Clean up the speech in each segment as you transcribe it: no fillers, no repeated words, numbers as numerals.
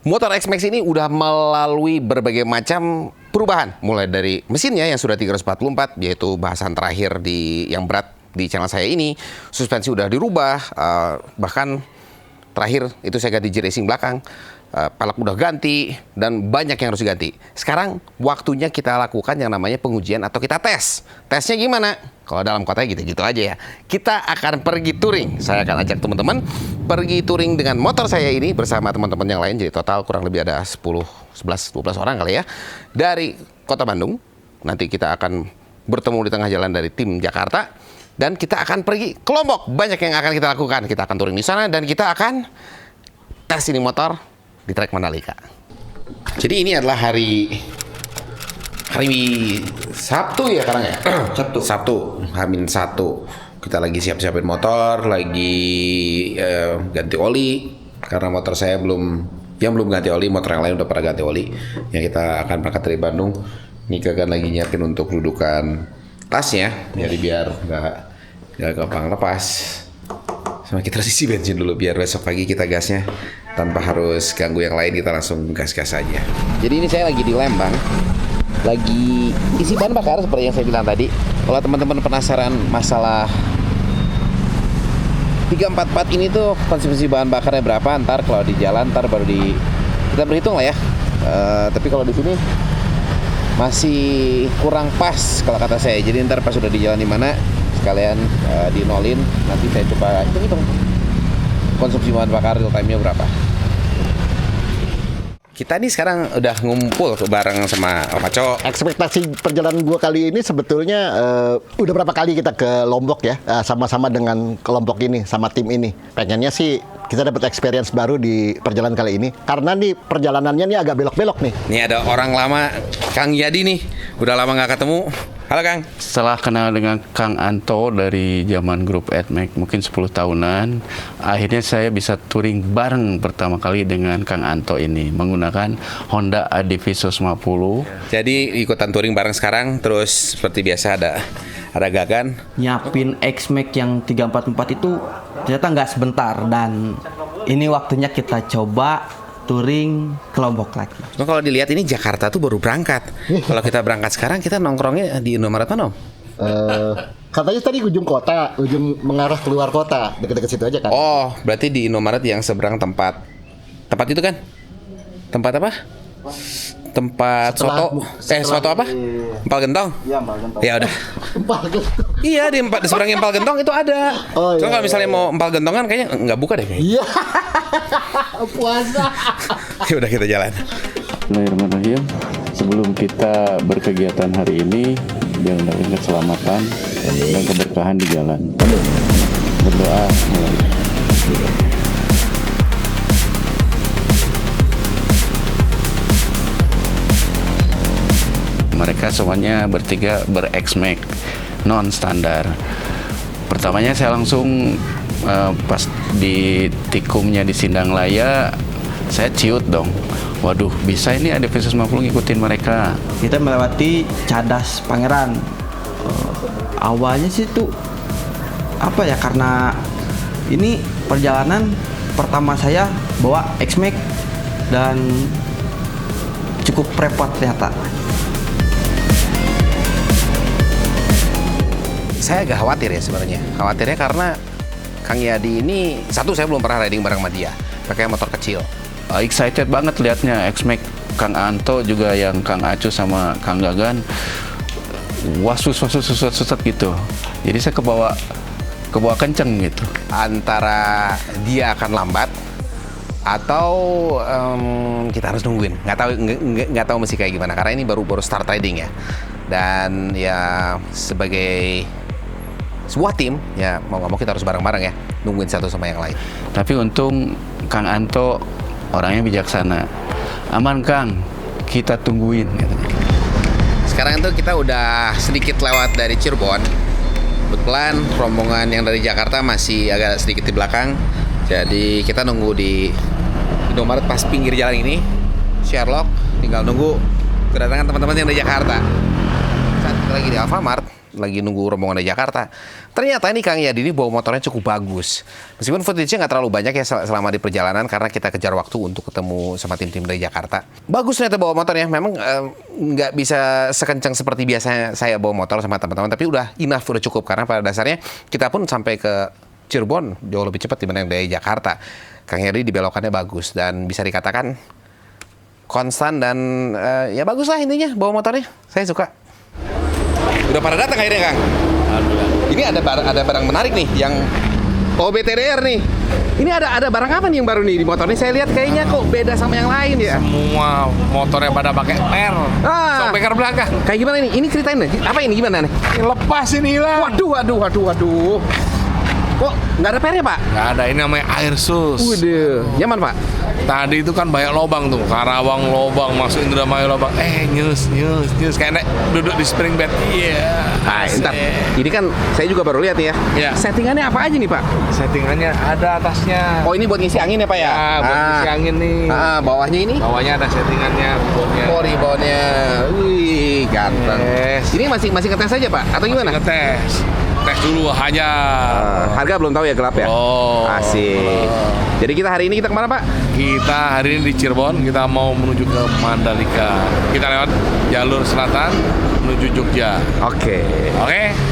Motor X-Max ini udah melalui berbagai macam perubahan. Mulai dari mesinnya yang sudah 344, yaitu bahasan terakhir yang berat di channel saya ini. Suspensi udah dirubah, bahkan terakhir itu saya ganti J-Racing belakang. Pelek udah ganti, dan banyak yang harus diganti. Sekarang waktunya kita lakukan yang namanya pengujian atau kita tes. Tesnya gimana? Kalau dalam kota gitu-gitu aja ya. Kita akan pergi touring. Saya akan ajak teman-teman pergi touring dengan motor saya ini bersama teman-teman yang lain. Jadi total kurang lebih ada 10, 11, 12 orang kali ya. Dari kota Bandung. Nanti kita akan bertemu di tengah jalan dari tim Jakarta. Dan kita akan pergi ke Lombok. Banyak yang akan kita lakukan. Kita akan touring di sana dan kita akan tes ini motor di trek Mandalika. Jadi ini adalah hari Sabtu ya sekarang ya? Sabtu, H-1. Kita lagi siap-siapin motor, lagi ganti oli. Karena motor saya belum ganti oli, motor yang lain udah pada ganti oli. Yang kita akan berangkat dari Bandung. Nika kan lagi nyiapin untuk dudukan tasnya, jadi biar nggak gampang lepas. Sama kita isi bensin dulu biar besok pagi kita gasnya tanpa harus ganggu yang lain, kita langsung gas-gas aja. Jadi ini saya lagi di Lembang, lagi isi bahan bakar seperti yang saya bilang tadi. Kalau teman-teman penasaran masalah 344 ini tuh konsumsi bahan bakarnya berapa, ntar kalau di jalan baru kita berhitung lah ya. Tapi kalau di sini masih kurang pas kalau kata saya. Jadi ntar pas udah di jalan di mana sekalian dinolin, nanti saya coba hitung konsumsi bahan bakar real time-nya berapa. Kita nih sekarang udah ngumpul bareng sama Om Aco. Ekspektasi perjalanan gua kali ini sebetulnya udah berapa kali kita ke Lombok ya, sama-sama dengan kelompok ini, sama tim ini. Pengennya sih kita dapat experience baru di perjalanan kali ini. Karena nih perjalanannya nih agak belok-belok nih. Nih ada orang lama, Kang Yadi nih. Udah lama nggak ketemu. Halo Kang. Setelah kenal dengan Kang Anto dari zaman grup AdMac mungkin 10 tahunan, akhirnya saya bisa touring bareng pertama kali dengan Kang Anto ini menggunakan Honda ADV 150. Jadi ikutan touring bareng sekarang, terus seperti biasa ada Gagan. Nyiapin X-Max yang 344 itu ternyata nggak sebentar, dan ini waktunya kita coba touring ke Lombok lagi. Nah, kalau dilihat ini Jakarta tuh baru berangkat. Kalau kita berangkat sekarang, kita nongkrongnya di Indomaret mana, Om? Katanya tadi ujung kota, ujung mengarah keluar kota, deket-deket situ aja kan? Oh, berarti di Indomaret yang seberang tempat itu kan? Tempat apa? Tempat soto apa? Empal Gentong? Iya, Empal Gentong. Ya udah. Empal Gentong. Iya, di seberang Empal Gentong itu ada. Oh, Cuma iya, kalau misalnya mau Empal Gentongan kayaknya nggak buka deh kayaknya. Iya. Puasa. Ya udah kita jalan. Bismillahirrahmanirrahim. Sebelum kita berkegiatan hari ini, jangan lupa keselamatan dan keberkahan di jalan. Berdoa. Mereka semuanya bertiga ber-X-Max non standar. Pertamanya saya langsung pas di tikumnya di Sindanglaya, saya ciut dong. Waduh, bisa ini ada V150 ngikutin mereka. Kita melewati Cadas Pangeran. Awalnya sih tuh apa ya, karena ini perjalanan pertama saya bawa X-Max dan cukup repot ternyata. Saya agak khawatir ya sebenarnya. Khawatirnya karena Kang Yadi ini, satu saya belum pernah riding bareng sama dia. Pakai motor kecil. Excited banget liatnya X-Max. Kang Anto juga, yang Kang Acu sama Kang Gagan wasus gitu. Jadi saya kebawa kenceng gitu. Antara dia akan lambat atau kita harus nungguin. Nggak tahu mesti kayak gimana karena ini baru start riding ya. Dan ya sebagai sebuah tim ya mau nggak mau kita harus bareng-bareng ya, nungguin satu sama yang lain. Tapi untung Kang Anto orangnya bijaksana. Aman Kang, kita tungguin. Sekarang itu kita udah sedikit lewat dari Cirebon. Kebetulan rombongan yang dari Jakarta masih agak sedikit di belakang. Jadi kita nunggu di Indomaret pas pinggir jalan ini. Sherlock tinggal nunggu kedatangan teman-teman yang dari Jakarta. Saat kita lagi di Alfamart, lagi nunggu rombongan dari Jakarta. Ternyata ini Kang Yadi ini bawa motornya cukup bagus. Meskipun footage-nya nggak terlalu banyak ya selama di perjalanan karena kita kejar waktu untuk ketemu sama tim-tim dari Jakarta. Bagus ternyata bawa motornya. Memang nggak bisa sekencang seperti biasanya saya bawa motor sama teman-teman, tapi udah enough, udah cukup karena pada dasarnya kita pun sampai ke Cirebon jauh lebih cepat dibanding dari Jakarta. Kang Yadi dibelokannya bagus dan bisa dikatakan konstan dan ya bagus lah intinya bawa motornya. Saya suka. Udah pada datang akhirnya Kang. Alhamdulillah. Ini ada barang menarik nih yang OBTDR nih. Ini ada barang apa nih yang baru nih di motor ini? Saya lihat kayaknya kok beda sama yang lain ya. Semua motornya pada pakai per. Shock breaker belakang. Kayak gimana ini? Ini ceritain deh. Apa ini gimana nih? Lepas ini hilang. Waduh. Kok nggak ada pernya Pak? Nggak ada, ini namanya air sus. Waduh, nyaman Pak? Tadi itu kan banyak lobang tuh, Karawang lobang, masuk Indramayu lobang. Nyus. Kayak duduk di spring bed. Iya. Nah, entar. Ini kan saya juga baru lihat nih ya. Iya. Settingannya apa aja nih Pak? Settingannya ada atasnya. Oh ini buat ngisi angin ya Pak ya? Buat ngisi angin nih. Bawahnya ini? Bawahnya ada settingannya, ribonnya. Oh ribonnya. Wih, ganteng. Yes. Ini masih ngetes aja Pak? Atau gimana? Ngetes. Tes dulu aja. Harga belum tahu ya, gelap ya? Oh. Asik. Jadi kita hari ini kemana Pak? Kita hari ini di Cirebon, kita mau menuju ke Mandalika. Kita lewat jalur selatan menuju Jogja. Oke.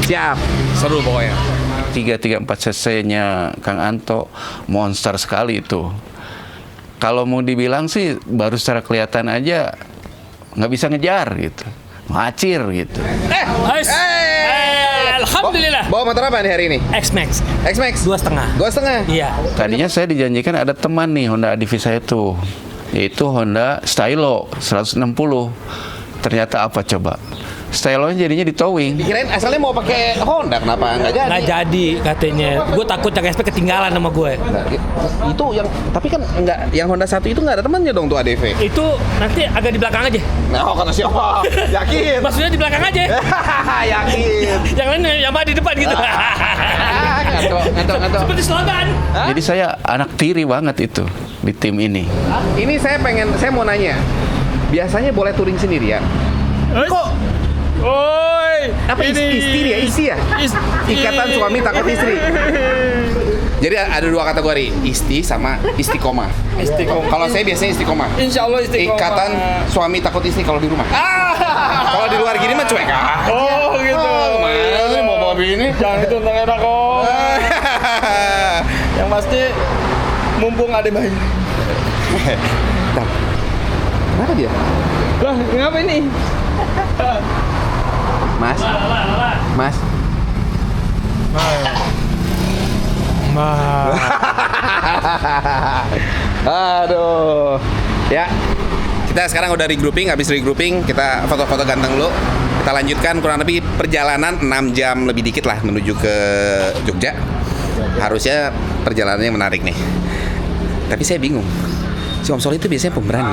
Siap. Seru pokoknya. 334 cc-nya Kang Anto monster sekali itu. Kalau mau dibilang sih baru secara kelihatan aja nggak bisa ngejar gitu, ngacir gitu. Alhamdulillah. Bawa motor apa nih hari ini? X-Max X-Max? 2,5. 2,5? Iya. Tadinya saya dijanjikan ada teman nih Honda Divi saya itu, yaitu Honda Stylo 160. Ternyata apa coba? Stylo-nya jadinya di towing. Dikirain asalnya mau pakai Honda, kenapa nggak jadi? Nggak jadi katanya. Gue takut yang SP ketinggalan sama gue. Nah, itu yang, tapi kan nggak, yang Honda 1 itu nggak ada temannya dong tuh ADV. Itu nanti agak di belakang aja. Nah, kata siapa? Yakin? Maksudnya di belakang aja. Yakin? Yang lain yang di depan gitu. Ngantuk. Seperti slogan. Jadi saya anak tiri banget itu di tim ini. Ini saya mau nanya. Biasanya boleh touring sendirian. Kok? Oi. Apa istri ya? Isi ya? Ikatan suami takut istri. Jadi ada dua kategori, isti sama istiqomah. Kalau saya biasanya istiqomah. Insya Allah istiqomah. Ikatan suami takut istri kalau di rumah. Kalau di luar gini mah cuek aja. Oh gitu. Mana sih mau bawa bini? Jangan itu tentang enak kok. Yang pasti mumpung ada bayi. Bentar. Kenapa dia? Lah, kenapa ini? Mas? Aduh. Ya. Kita sekarang udah regrouping, habis regrouping kita foto-foto ganteng dulu. Kita lanjutkan kurang lebih perjalanan 6 jam lebih dikit lah menuju ke Jogja. Harusnya perjalanannya menarik nih. Tapi saya bingung. Si Om Sol itu biasanya pemberani.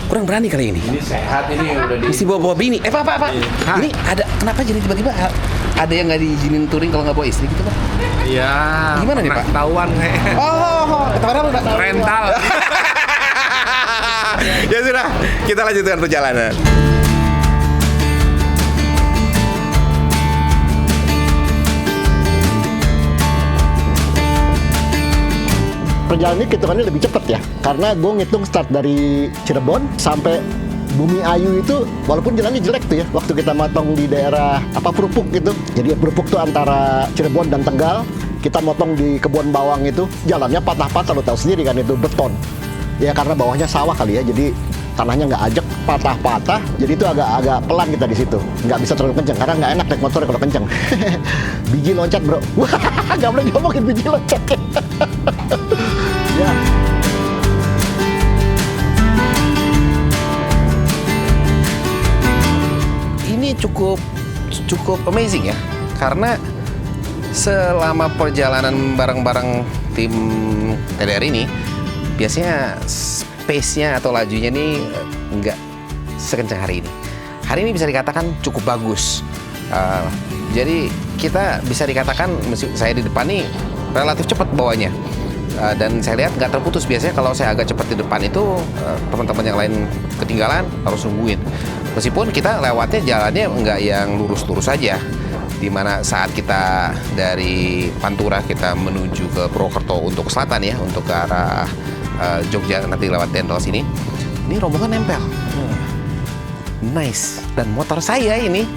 Kurang berani kali ini. Ini sehat ini udah di. Mesti bawa bini. Pak. Ini ada kenapa jadi tiba-tiba ada yang nggak diizinin touring kalau nggak bawa istri gitu Pak? Iya. Gimana nih, Pak? Ketahuan kayaknya. Ketahuan apa? Rental. Ya sudah, kita lanjutkan perjalanan. Perjalanan ini hitungannya lebih cepat ya, karena gue ngitung start dari Cirebon sampai Bumi Ayu itu, walaupun jalannya jelek tuh ya, waktu kita motong di daerah Prupuk gitu. Jadi Prupuk tuh antara Cirebon dan Tegal, kita motong di Kebun Bawang itu, jalannya patah-patah, lo tahu sendiri kan itu beton. Ya karena bawahnya sawah kali ya, jadi tanahnya nggak ajak, patah-patah, jadi itu agak pelan kita di situ, nggak bisa terlalu kenceng karena nggak enak naik motor kalau kenceng. Biji loncat bro, wah nggak boleh ngomongin biji loncat. Ya. Ini cukup amazing ya, karena selama perjalanan bareng-bareng tim TDR ini biasanya pace-nya atau lajunya nih nggak sekencang hari ini. Hari ini bisa dikatakan cukup bagus. Jadi kita bisa dikatakan, saya di depan nih relatif cepat bawanya. Dan saya lihat nggak terputus. Biasanya kalau saya agak cepat di depan itu teman-teman yang lain ketinggalan harus nungguin. Meskipun kita lewatnya jalannya nggak yang lurus-lurus aja, di mana saat kita dari Pantura kita menuju ke Purwokerto untuk ke selatan ya, untuk ke arah Jogja nanti lewat Dendels ini rombongan nempel. Nice. Dan motor saya ini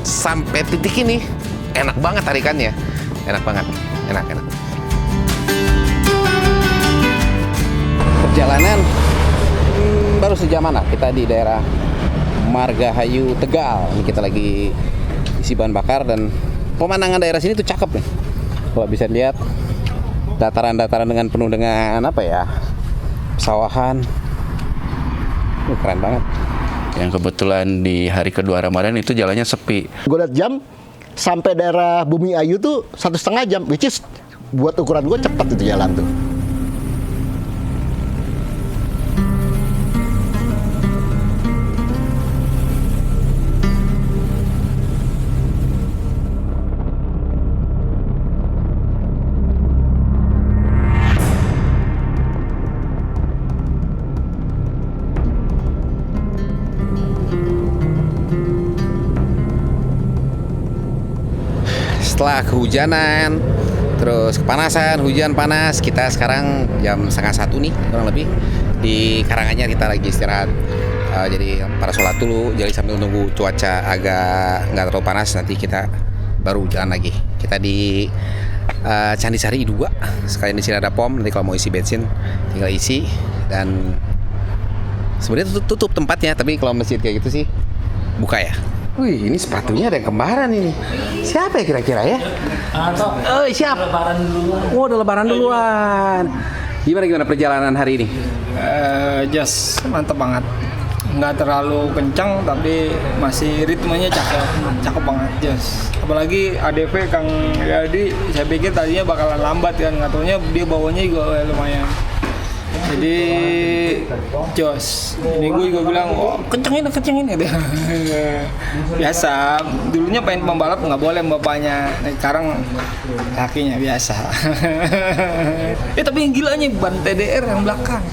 sampai titik ini enak banget tarikannya, enak banget, enak. Perjalanan baru sejaman lah, kita di daerah Margahayu Tegal. Ini kita lagi isi bahan bakar dan pemandangan daerah sini tuh cakep nih. Kalau bisa lihat dataran-dataran dengan penuh dengan apa ya, pesawahan. Keren banget. Yang kebetulan di hari kedua Ramadan itu jalannya sepi. Gue liat jam sampai daerah Bumi Ayu tuh 1,5 jam, which is buat ukuran gue cepat itu jalan tuh. Setelah kehujanan, terus kepanasan, hujan panas, kita sekarang jam 12:30 nih kurang lebih di Karanganyar, kita lagi istirahat. Jadi para sholat dulu, jadi sambil nunggu cuaca agak nggak terlalu panas, nanti kita baru jalan lagi. Kita di Candi Sari 2, sekalian di sini ada pom, nanti kalau mau isi bensin tinggal isi. Dan sebenarnya tutup tempatnya, tapi kalau masjid kayak gitu sih buka ya. Wih, ini sepatunya ada yang kembaran ini. Siapa ya kira-kira ya? Oh, siap. Lebaran duluan. Oh, udah lebaran duluan. Gimana perjalanan hari ini? Just mantep banget. Nggak terlalu kencang tapi masih ritmenya cakep banget just. Apalagi ADV Kang Yadi, saya pikir tadinya bakalan lambat kan, nggak taunya dia bawanya juga lumayan. Jadi jos, ini gue juga bilang, oh kencengin gitu. Biasa, dulunya pengen pembalap nggak boleh bapaknya, nah, sekarang kakinya biasa. Tapi yang gilanya ban TDR yang belakang.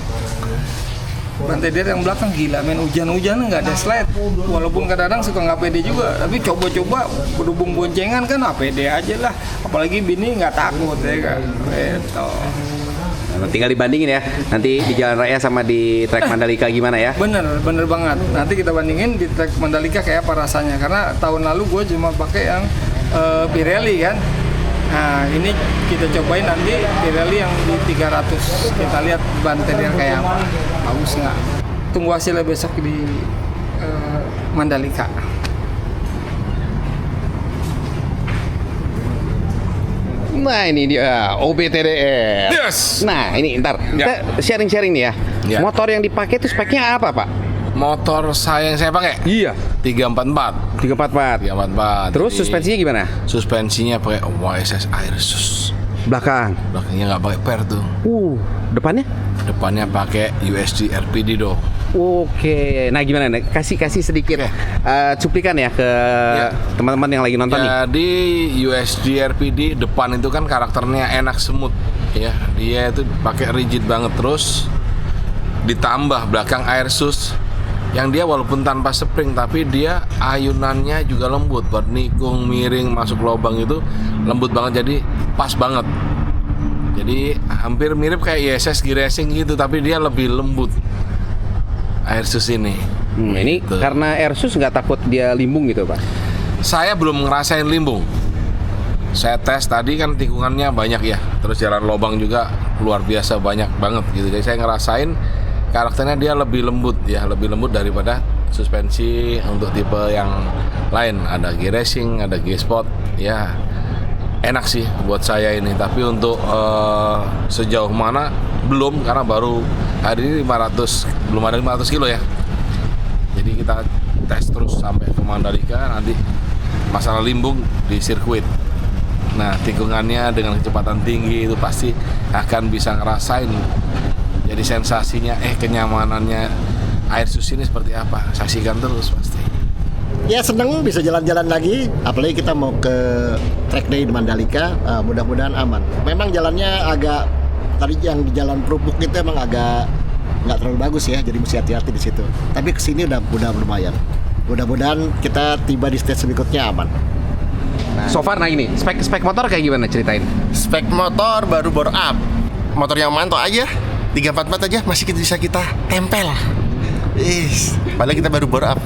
Ban TDR yang belakang gila, men, hujan-hujan nggak ada slide. Walaupun kadang-kadang suka nggak pede juga, tapi coba-coba berhubung boncengan kan pede aja lah. Apalagi bini nggak takut ya kan. Gitu. Tinggal dibandingin ya, nanti di Jalan Raya sama di trek Mandalika gimana ya? Bener banget. Nanti kita bandingin di trek Mandalika kayak apa rasanya. Karena tahun lalu gue cuma pakai yang Pirelli kan. Nah ini kita cobain nanti Pirelli yang di 300. Kita lihat ban TDR kayak apa, bagus nggak? Tunggu hasilnya besok di Mandalika. Nah ini dia OBTDR. Yes. Nah ini ntar Ya. kita sharing-sharing nih ya. Ya. Motor yang dipakai itu speknya apa Pak? Motor yang saya pakai Iya. 344. 344. 344. Terus Jadi, suspensinya gimana? suspensinya pakai YSS Airsus. Belakang. Belakangnya nggak pakai per tuh. Depannya? Depannya pakai USD RPD dong. Oke. Nah gimana nih? Kasih sedikit cuplikan ya ke teman-teman yang lagi nonton nih. Jadi USD RPD depan itu kan karakternya enak smooth ya. Dia itu pakai rigid banget, terus ditambah belakang Airsus yang dia walaupun tanpa spring tapi dia ayunannya juga lembut buat nikung, miring, masuk lubang itu lembut banget, jadi pas banget. Jadi hampir mirip kayak ISS G-Racing gitu, tapi dia lebih lembut Airsus ini. Ini Gitu. karena Airsus nggak takut dia limbung gitu Pak? Saya belum ngerasain limbung. Saya tes tadi kan tikungannya banyak ya, terus jalan lubang juga luar biasa banyak banget gitu. Jadi saya ngerasain karakternya dia lebih lembut ya, lebih lembut daripada suspensi untuk tipe yang lain. Ada G-Racing, ada G-Sport ya. Enak sih buat saya ini, tapi untuk sejauh mana belum, karena baru hari ini 500, belum ada 500 kilo ya. Jadi kita tes terus sampai ke Mandalika, nanti masalah limbung di sirkuit. Nah tikungannya dengan kecepatan tinggi itu pasti akan bisa ngerasain. Jadi sensasinya, kenyamanannya Airsus ini seperti apa, saksikan terus pasti. Ya seneng bisa jalan-jalan lagi, apalagi kita mau ke track day di Mandalika, mudah-mudahan aman. Memang jalannya agak, tadi yang di jalan Prubuk itu emang agak nggak terlalu bagus ya, jadi mesti hati-hati di situ. Tapi kesini udah lumayan. Mudah-mudahan kita tiba di stage berikutnya aman. So far, nah ini spek motor kayak gimana, ceritain? Spek motor baru bore up. Motor yang mantap aja 344 aja masih bisa kita tempel. Padahal kita baru bore up.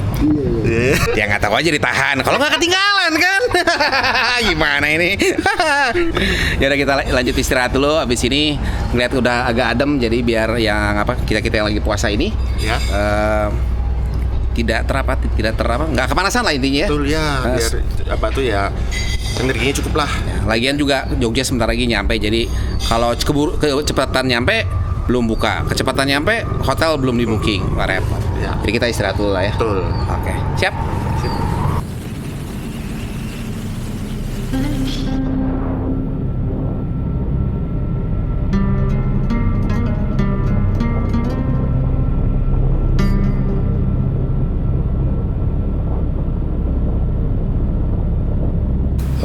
Ya nggak tahu aja ditahan. Kalau nggak ketinggalan kan? Gimana ini? Ya udah kita lanjut istirahat dulu. Abis ini ngeliat udah agak adem, jadi biar yang kita yang lagi puasa ini Ya. tidak nggak kepanasan lah intinya. Betul ya, biar ya energinya cukup lah. Lagian juga Jogja sebentar lagi nyampe, jadi kalau kecepatan nyampe belum buka, kecepatan nyampe hotel belum di booking, repot. Ya. Jadi kita istirahat dulu lah ya. Betul. Oke, siap.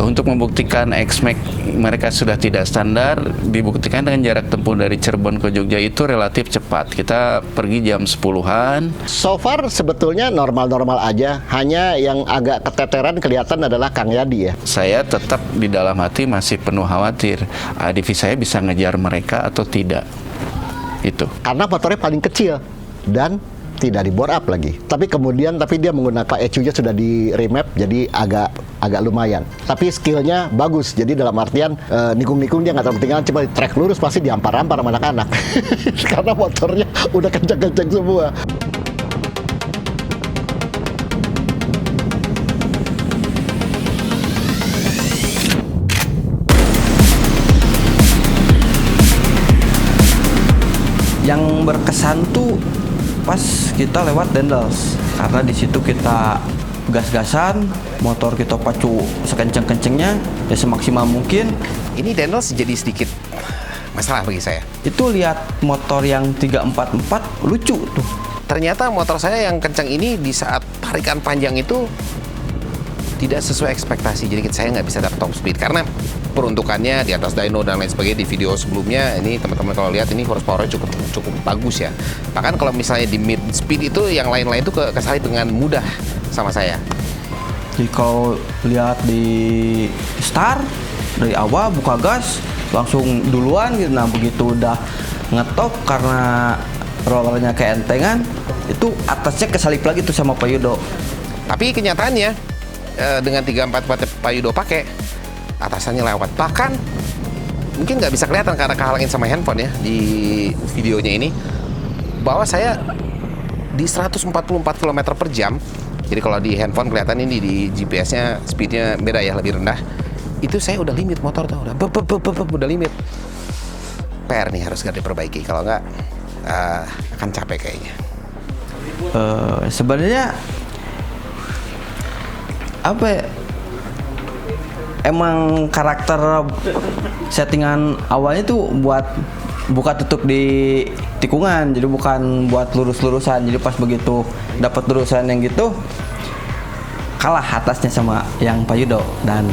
Untuk membuktikan X-Max mereka sudah tidak standar, dibuktikan dengan jarak tempuh dari Cirebon ke Jogja itu relatif cepat. Kita pergi jam 10-an. So far sebetulnya normal-normal aja. Hanya yang agak keteteran kelihatan adalah Kang Yadi ya. Saya tetap di dalam hati masih penuh khawatir. ADV saya bisa ngejar mereka atau tidak. Itu. Karena motornya paling kecil dan tidak di bore up lagi. Tapi dia menggunakan ECU-nya sudah di remap, jadi agak lumayan. Tapi skillnya bagus. Jadi dalam artian nikung-nikung dia nggak terlalu ketinggalan, cuma di track lurus pasti diampar-ampar sama anak-anak. Karena motornya udah kencang-kencang semua. Yang berkesan tuh pas kita lewat Dendels, karena di situ kita gas-gasan, motor kita pacu sekenceng-kencengnya, ya semaksimal mungkin. Ini Daniel jadi sedikit masalah bagi saya. Itu lihat motor yang 344 lucu tuh. Ternyata motor saya yang kencang ini di saat tarikan panjang itu tidak sesuai ekspektasi. Jadi saya nggak bisa dapat top speed karena peruntukannya di atas dyno dan lain sebagainya. Di video sebelumnya ini teman-teman kalau lihat ini horsepower-nya cukup bagus ya. Bahkan kalau misalnya di mid speed itu yang lain-lain itu kesalip dengan mudah sama saya. Jadi kalau lihat di start dari awal buka gas langsung duluan gitu. Nah begitu udah ngetop karena rollernya keentengan, itu atasnya kesalip lagi tuh sama Pak Yudo. Tapi kenyataannya dengan 344 Pak Yudo pakai, atasannya lewat. Bahkan mungkin nggak bisa kelihatan karena kehalangin sama handphone ya di videonya ini, bahwa saya di 144 km per jam. Jadi kalau di handphone kelihatan ini di GPS-nya speednya beda ya, lebih rendah. Itu saya udah limit motor tuh, udah limit. PR nih harus diperbaiki, kalau nggak akan capek kayaknya. Sebenarnya apa ya? Emang karakter settingan awalnya tuh buat buka tutup di tikungan, jadi bukan buat lurus-lurusan. Jadi pas begitu dapat lurusan yang gitu, kalah atasnya sama yang Pak Yudo, dan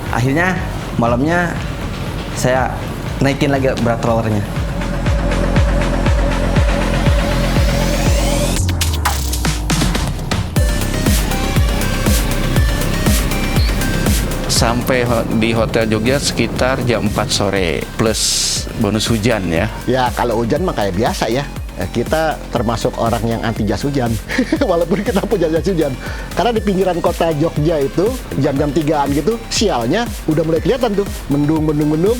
akhirnya malamnya saya naikin lagi berat rollernya. Sampai di Hotel Jogja sekitar jam 4 sore plus bonus hujan ya. Ya kalau hujan mah kayak biasa ya. Kita termasuk orang yang anti jas hujan. Walaupun kita punya jas hujan. Karena di pinggiran kota Jogja itu jam-jam 3-an gitu, sialnya udah mulai kelihatan tuh. Mendung,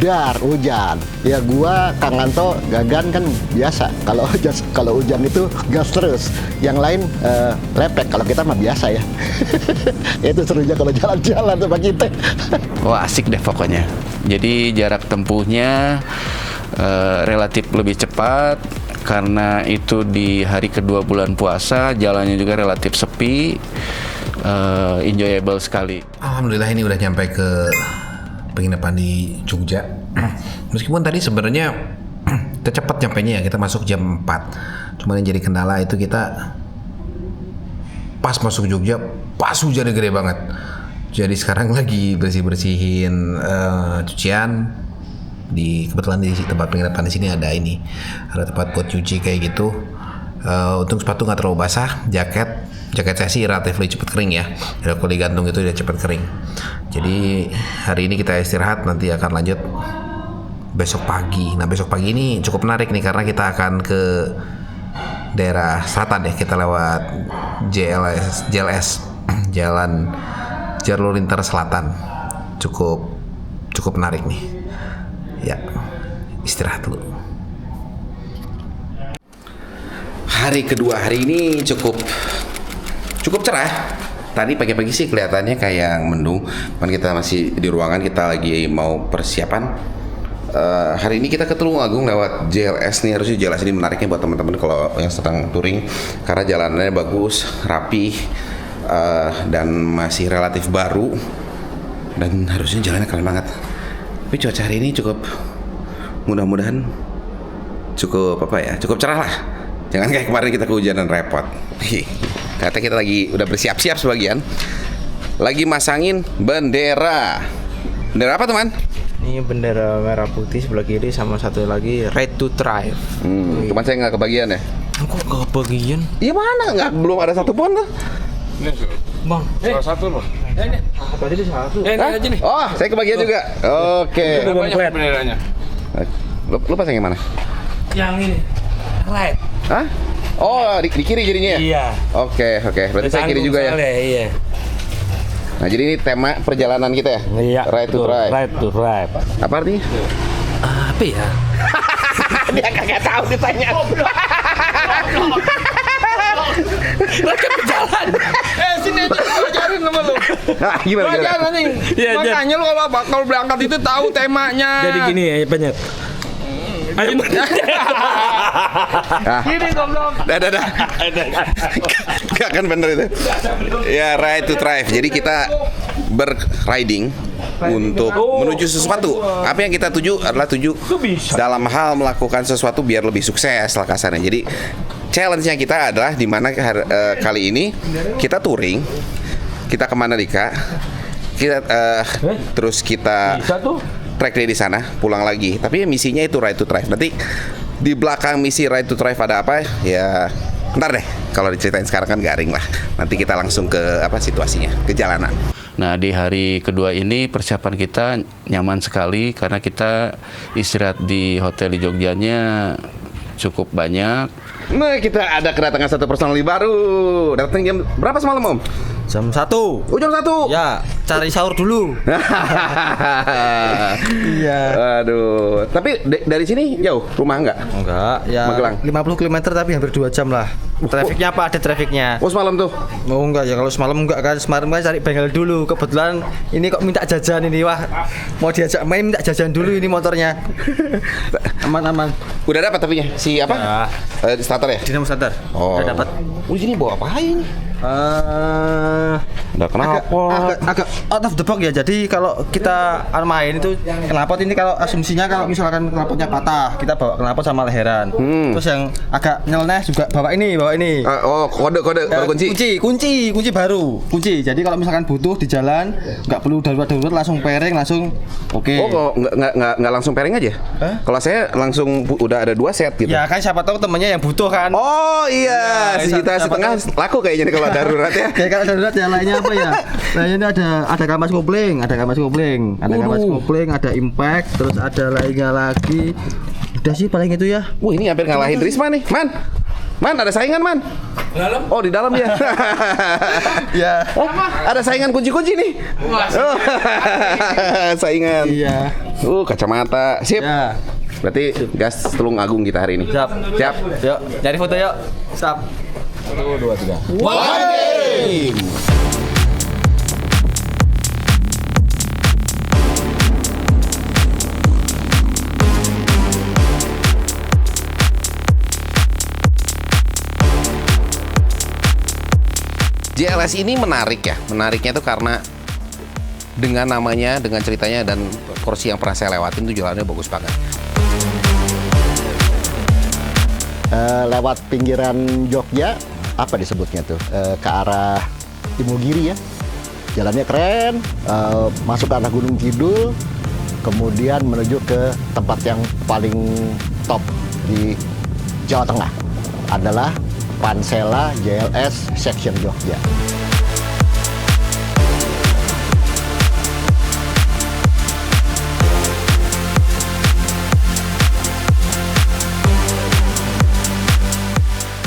dar hujan. Ya gua, Kang Anto, Gagan kan biasa. Kalau hujan itu gas terus. Yang lain lepek. Kalau kita mah biasa ya. Itu serunya kalau jalan-jalan sama kita. Wah asik deh pokoknya. Jadi jarak tempuhnya relatif lebih cepat karena itu di hari kedua bulan puasa, jalannya juga relatif sepi, enjoyable sekali. Alhamdulillah ini udah nyampe ke penginapan di Jogja. Meskipun tadi sebenarnya kita cepat nyampainya ya, kita masuk jam 4. Cuman yang jadi kendala itu kita pas masuk Jogja, pas hujannya gede banget. Jadi sekarang lagi bersihin cucian. Kebetulan di tempat penginapan di sini ada tempat buat cuci kayak gitu. Untung sepatu nggak terlalu basah, jaket jaket saya sih relatif cepat kering ya. Ada kuli gantung itu dia cepat kering. Jadi hari ini kita istirahat, nanti akan lanjut besok pagi. Nah besok pagi ini cukup menarik nih karena kita akan ke daerah selatan ya. Kita lewat JLS Jalan Jalur Lintas Selatan. Cukup menarik nih. Ya, istirahat dulu. Hari kedua hari ini cukup cerah. Tadi pagi-pagi sih kelihatannya kayak mendung. Kan kita masih di ruangan, kita lagi mau persiapan. Hari ini kita ke Tulungagung lewat JLS nih. Harusnya JLS ini menariknya buat teman-teman kalau yang sedang touring karena jalanannya bagus, rapi, dan masih relatif baru. Dan harusnya jalannya keren banget. Tapi cuaca hari ini mudah-mudahan cukup cerah lah. Jangan kayak kemarin kita kehujanan repot. Ternyata kita lagi udah bersiap-siap sebagian. Lagi masangin bendera. Bendera apa teman? Ini bendera merah putih sebelah kiri sama satu lagi Right to Thrive. Cuman saya nggak kebagian ya. Kok nggak kebagian? Iya mana? Belum ada satupun tuh. Bang, Salah satu loh. berarti itu satu. Ini aja nih. Oh, saya kebagian juga. Oke. Banyak benderanya. Lu pasang yang mana? Yang ini. Right. Hah? Oh, di kiri jadinya ya? Iya. Oke. Berarti saya kiri juga ya? Iya. Nah, jadi ini tema perjalanan kita ya? Iya. Right to Thrive. Right to Thrive. Apa artinya? Apa ya? Dia kagak tahu ditanya. Rakyat berjalan. Sini aja ajarin sama lu. Nah, gimana? Ajarin anjing. Iya, Makanya lu kalau bakal berangkat itu tahu temanya. Jadi gini ya, Penyet. Ayo Gini goblok. Dah. Gak kan bener itu. Ya, Right to Thrive. Jadi kita berriding untuk menuju sesuatu. Apa yang kita tuju adalah dalam hal melakukan sesuatu biar lebih sukses lah kasarnya. Jadi challenge-nya kita adalah di mana kali ini kita touring, kita ke Mandalika, kita terus kita track day di sana, pulang lagi. Tapi misinya itu Right to Thrive. Nanti di belakang misi Right to Thrive ada apa? Ya ntar deh. Kalau diceritain sekarang kan garing lah. Nanti kita langsung ke situasinya, ke jalanan. Nah, di hari kedua ini persiapan kita nyaman sekali karena kita istirahat di hotel di Jogjanya cukup banyak. Nah, kita ada kedatangan satu personali baru. Datang jam berapa semalam, Om? Jam 1. Oh, jam 1. Ya, cari sahur dulu. Iya. Aduh. Tapi dari sini jauh rumah enggak? Enggak, ya Magelang. 50 km tapi hampir 2 jam lah. Trafiknya apa? Ada trafiknya. Oh, semalam tuh. Oh enggak ya, kalau semalam enggak kan. Semalam kan cari bengkel dulu. Kebetulan ini kok minta jajan ini. Wah, mau diajak main minta jajan dulu ini motornya. Aman-aman. Udah dapat tapi si apa? Starter ya? Dinamo starter. Oh. Udah dapat. Sini bawa apa ini? Agak out of the box ya. Jadi kalau kita main itu knalpot ini, kalau asumsinya kalau misalkan knalpotnya patah, kita bawa knalpot sama leheran. Terus yang agak nyeleneh juga bawa ini. Kode Kunci baru. Jadi kalau misalkan butuh di jalan, nggak perlu darurat langsung pairing langsung. Oke. Oh, nggak langsung pairing aja? Kalau saya langsung udah ada 2 set gitu. Ya kan siapa tahu temennya yang butuh kan. Oh iya, Ya, 1,5 juta laku kayaknya nih kalau darurat ya. Ya kalau darurat ya lainnya apa ya? Lainnya ini ada kampas kopling, ada impact, terus ada lainnya lagi. Udah sih paling itu ya. Wah, ini hampir ngalahin Risma nih, Man, ada saingan, Man. Dalam? Oh, di dalam ya. Ya. Oh, ada saingan kunci-kunci nih. Oh, saingan. Iya. Kacamata. Sip. Ya. Berarti gas Tulungagung kita hari ini. Siap. Yuk, cari foto yuk. Siap. 1, 2, 3. One game. JLS ini menarik ya. Menariknya itu karena dengan namanya, dengan ceritanya dan porsi yang pernah saya lewatin tuh jalannya bagus banget. Lewat pinggiran Jogja, apa disebutnya tuh, ke arah Imogiri ya. Jalannya keren, masuk ke arah Gunung Kidul, kemudian menuju ke tempat yang paling top di Jawa Tengah adalah Pansela JLS Section Jogja.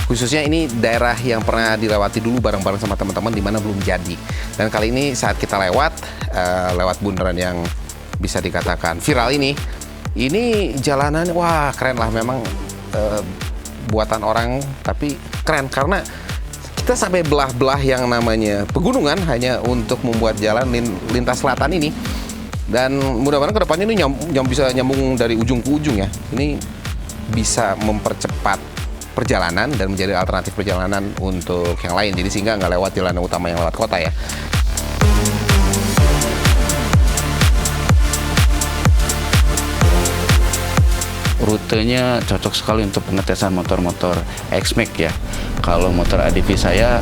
Khususnya ini daerah yang pernah dilewati dulu bareng-bareng sama teman-teman di mana belum jadi. Dan kali ini saat kita lewat bundaran yang bisa dikatakan viral ini jalanan wah keren lah memang buatan orang tapi keren karena kita sampai belah-belah yang namanya pegunungan hanya untuk membuat jalan lintas selatan ini. Dan mudah-mudahan kedepannya ini bisa nyambung dari ujung ke ujung ya. Ini bisa mempercepat perjalanan dan menjadi alternatif perjalanan untuk yang lain. Jadi sehingga nggak lewat jalan utama yang lewat kota ya. Rutenya cocok sekali untuk pengetesan motor-motor X-Max ya. Kalau motor ADV saya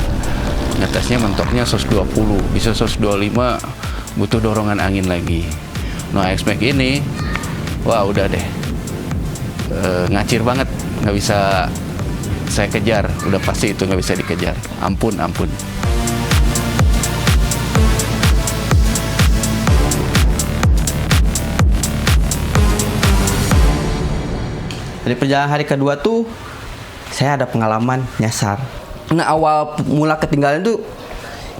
ngetesnya mentoknya 120, bisa 125 butuh dorongan angin lagi. Nah X-Max ini, wah udah deh, ngacir banget, nggak bisa saya kejar, udah pasti itu nggak bisa dikejar. Ampun. Dari perjalanan hari kedua tuh saya ada pengalaman nyasar. Nah awal mula ketinggalan tuh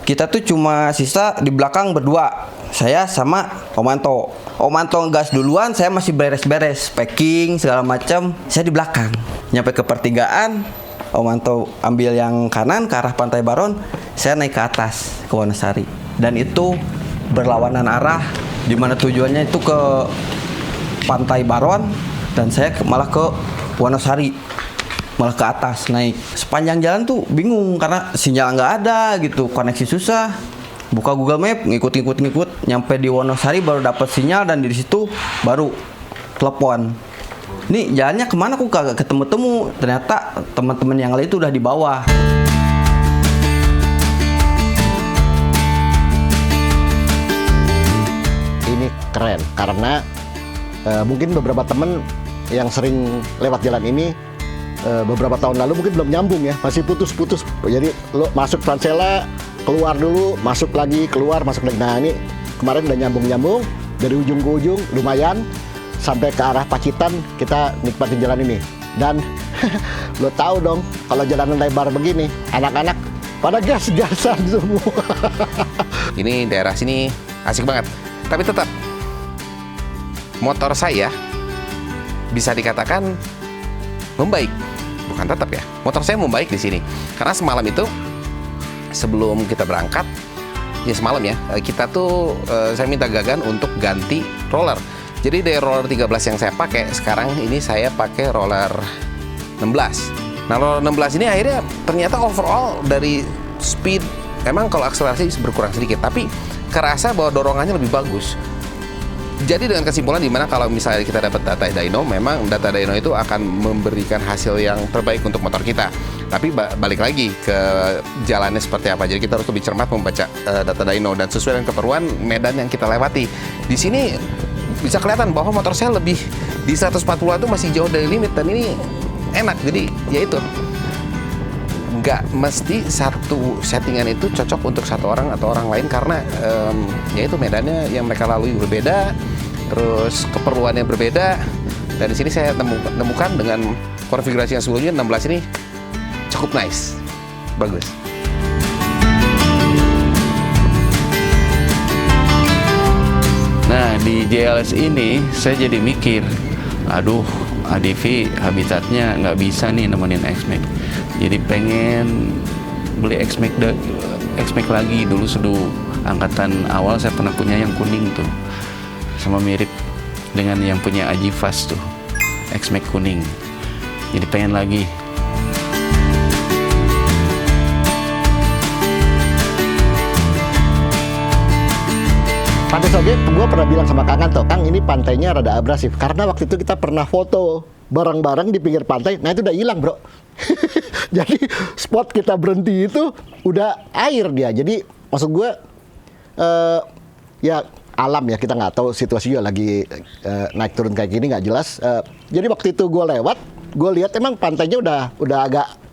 kita tuh cuma sisa di belakang berdua. Saya sama Omanto. Omanto ngegas duluan, saya masih beres-beres, packing segala macam. Saya di belakang. Nyampe ke pertigaan, Omanto ambil yang kanan ke arah Pantai Baron, saya naik ke atas ke Wonosari. Dan itu berlawanan arah, di mana tujuannya itu ke Pantai Baron dan saya malah ke Wonosari, malah ke atas naik. Sepanjang jalan tuh bingung karena sinyal nggak ada gitu, koneksi susah. Buka Google Map, ngikut, nyampe di Wonosari baru dapat sinyal dan di situ baru telepon. Nih jalannya kemana aku kagak ketemu-temu. Ternyata teman-teman yang lain itu udah di bawah. Ini keren karena mungkin beberapa teman yang sering lewat jalan ini beberapa tahun lalu mungkin belum nyambung ya, masih putus-putus. Jadi lo masuk Pansela, keluar dulu, masuk lagi, keluar, masuk lagi. Nah ini kemarin udah nyambung-nyambung dari ujung ke ujung, lumayan sampai ke arah Pacitan kita nikmatin jalan ini. Dan lo tahu dong kalau jalanan lebar begini, anak-anak pada gas-gasan semua. Ini daerah sini asik banget. Tapi tetap motor saya bisa dikatakan membaik. Bukan tetap ya. Motor saya membaik di sini. Karena semalam itu sebelum kita berangkat, ya semalam ya, kita tuh saya minta Gagan untuk ganti roller. Jadi dari roller 13 yang saya pakai, sekarang ini saya pakai roller 16. Nah roller 16 ini akhirnya ternyata overall dari speed, emang kalau akselerasi berkurang sedikit, tapi kerasa bahwa dorongannya lebih bagus. Jadi dengan kesimpulan dimana kalau misalnya kita dapat data dyno, memang data dyno itu akan memberikan hasil yang terbaik untuk motor kita. Tapi balik lagi ke jalannya seperti apa. Jadi kita harus lebih cermat membaca data dyno dan sesuai dengan keperluan medan yang kita lewati. Di sini bisa kelihatan bahwa motor saya lebih di 140 itu masih jauh dari limit dan ini enak. Jadi ya itu, nggak mesti satu settingan itu cocok untuk satu orang atau orang lain karena ya itu medannya yang mereka lalui berbeda, terus keperluannya berbeda. Dan di sini saya temukan dengan konfigurasi yang sebelumnya 16 ini cukup nice, bagus. Nah di JLS ini saya jadi mikir, aduh ADV habitatnya nggak bisa nih nemenin X-Max. Jadi pengen beli X-Max lagi. Dulu angkatan awal saya pernah punya yang kuning tuh, sama mirip dengan yang punya Ajivas tuh, X-Max kuning. Jadi pengen lagi. Pantai Soge, gue pernah bilang sama Kang Anto, Kang ini pantainya rada abrasif karena waktu itu kita pernah foto bareng-bareng di pinggir pantai. Nah itu udah hilang bro. Jadi spot kita berhenti itu udah air dia. Jadi maksud gue ya alam ya, kita nggak tahu situasi juga lagi naik turun kayak gini nggak jelas. Jadi waktu itu gue lewat, gue lihat emang pantainya udah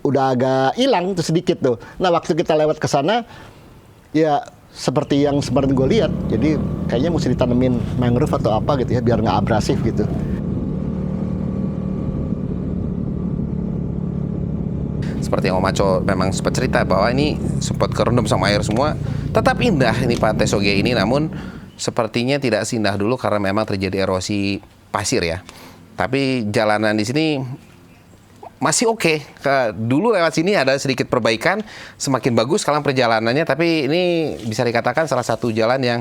udah agak hilang tuh sedikit tuh. Nah waktu kita lewat ke sana, ya seperti yang sebenarnya gue lihat, jadi kayaknya mesti ditanemin mangrove atau apa gitu ya, biar nggak abrasif gitu. Seperti yang Om Aco memang sempat cerita bahwa ini sempat kerendam sama air semua. Tetap indah ini Pantai Soge ini, namun sepertinya tidak seindah dulu karena memang terjadi erosi pasir ya. Tapi jalanan di sini masih oke. Dulu lewat sini ada sedikit perbaikan, semakin bagus sekarang perjalanannya. Tapi ini bisa dikatakan salah satu jalan yang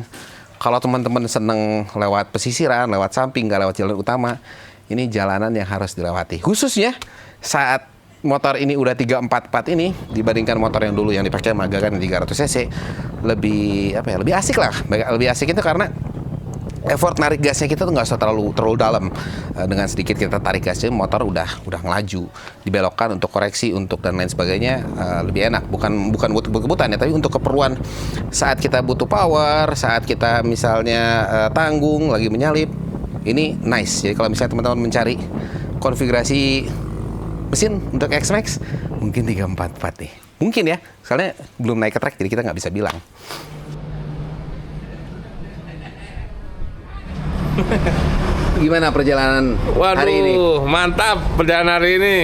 kalau teman-teman seneng lewat pesisiran, lewat samping, nggak lewat jalan utama, ini jalanan yang harus dilewati. Khususnya saat motor ini udah 344 ini dibandingkan motor yang dulu yang dipakai Magakan 300 cc, lebih lebih asik lah. Lebih asik itu karena effort narik gasnya kita tuh nggak usah terlalu dalam. Dengan sedikit kita tarik gasnya, motor udah ngelaju, dibelokkan untuk koreksi untuk dan lain sebagainya, lebih enak. Bukan buat kebut-kebutan ya, tapi untuk keperluan saat kita butuh power, saat kita misalnya tanggung lagi menyalip, ini nice. Jadi kalau misalnya teman-teman mencari konfigurasi mesin untuk X-Max, mungkin 344 nih. Mungkin ya, soalnya belum naik ke track jadi kita nggak bisa bilang. Gimana perjalanan hari ini? Waduh, mantap perjalanan hari ini.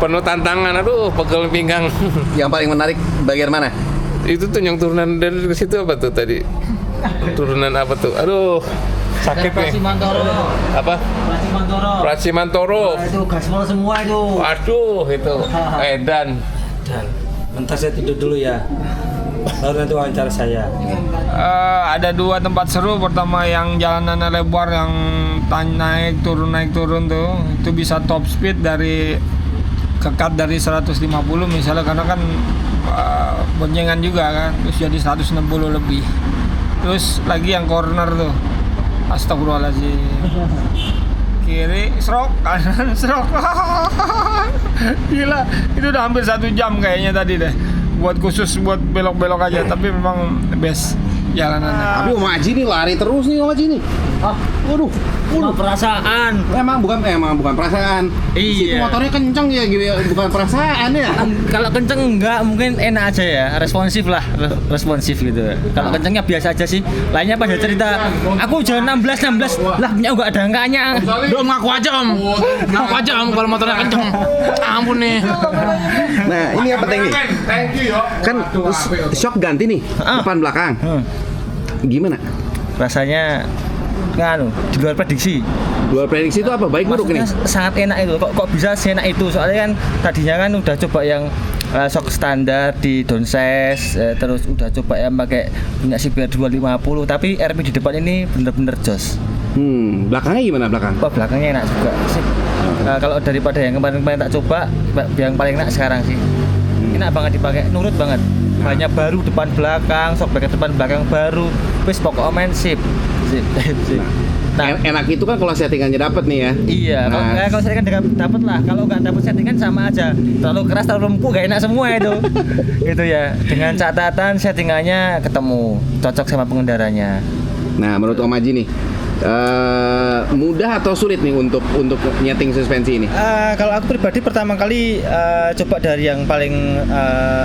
Penuh tantangan, aduh, pegel pinggang. Yang paling menarik bagian mana? Itu tuh yang turunan dari situ apa tuh tadi? Turunan apa tuh? Aduh, sakit nih. Apa? Praci Mantoro. Itu gaspol semua itu. Waduh, itu edan. Dan bentar saya tidur dulu ya. Baru nanti wawancara saya. Ada dua tempat seru. Pertama yang jalanannya lebar, yang naik turun tuh, itu bisa top speed dari kekat dari 150 misalnya, karena kan boncengan juga kan, terus jadi 160 lebih. Terus lagi yang corner tuh, astagfirullahaladzim, kiri serok, kanan serok. Gila, itu udah hampir 1 jam kayaknya tadi deh, buat khusus buat belok-belok aja. Tapi memang best jalanannya. Tapi Om Aji nih lari terus nih Om Aji nih. Waduh, Perasaan. emang bukan perasaan. Itu Iya. motornya kenceng ya gitu ya, bukan perasaan ya. Kalau kenceng enggak, mungkin enak aja ya, responsif lah, responsif gitu. Kalau kencengnya biasa aja sih. Lainnya pada cerita, aku jalan 16 lah, punya enggak ada angkanya. Om ngaku aja om kalau motornya kenceng. Ampun nih. Nah, ini yang penting nih. Thank you yo. Kan shock ganti nih, depan belakang. Gimana? Rasanya di luar prediksi. Luar prediksi itu apa? Baik buruk nih? Maksudnya sangat enak itu. Kok bisa seenak itu? Soalnya kan tadinya kan udah coba yang shock standar di downsize, terus udah coba yang pakai punya CBR 250, tapi RP di depan ini bener-bener jos. Belakangnya gimana belakang? Wah, belakangnya enak juga sih. Kalau daripada yang kemarin tak coba, yang paling enak sekarang sih. Enak banget dipakai, nurut banget. Banyak baru depan belakang, shockbreaker depan belakang baru. Wis pokoknya main sip. Nah, enak itu kan kalau settingannya dapat nih ya. Iya, kalau settingan dapat lah. Kalau nggak dapat settingan sama aja. Terlalu keras, terlalu empuk, nggak enak semua itu. Gitu ya. Dengan catatan settingannya ketemu, cocok sama pengendaranya. Nah, menurut Om Aji nih, mudah atau sulit nih untuk nyeting suspensi ini? Kalau aku pribadi pertama kali coba dari yang paling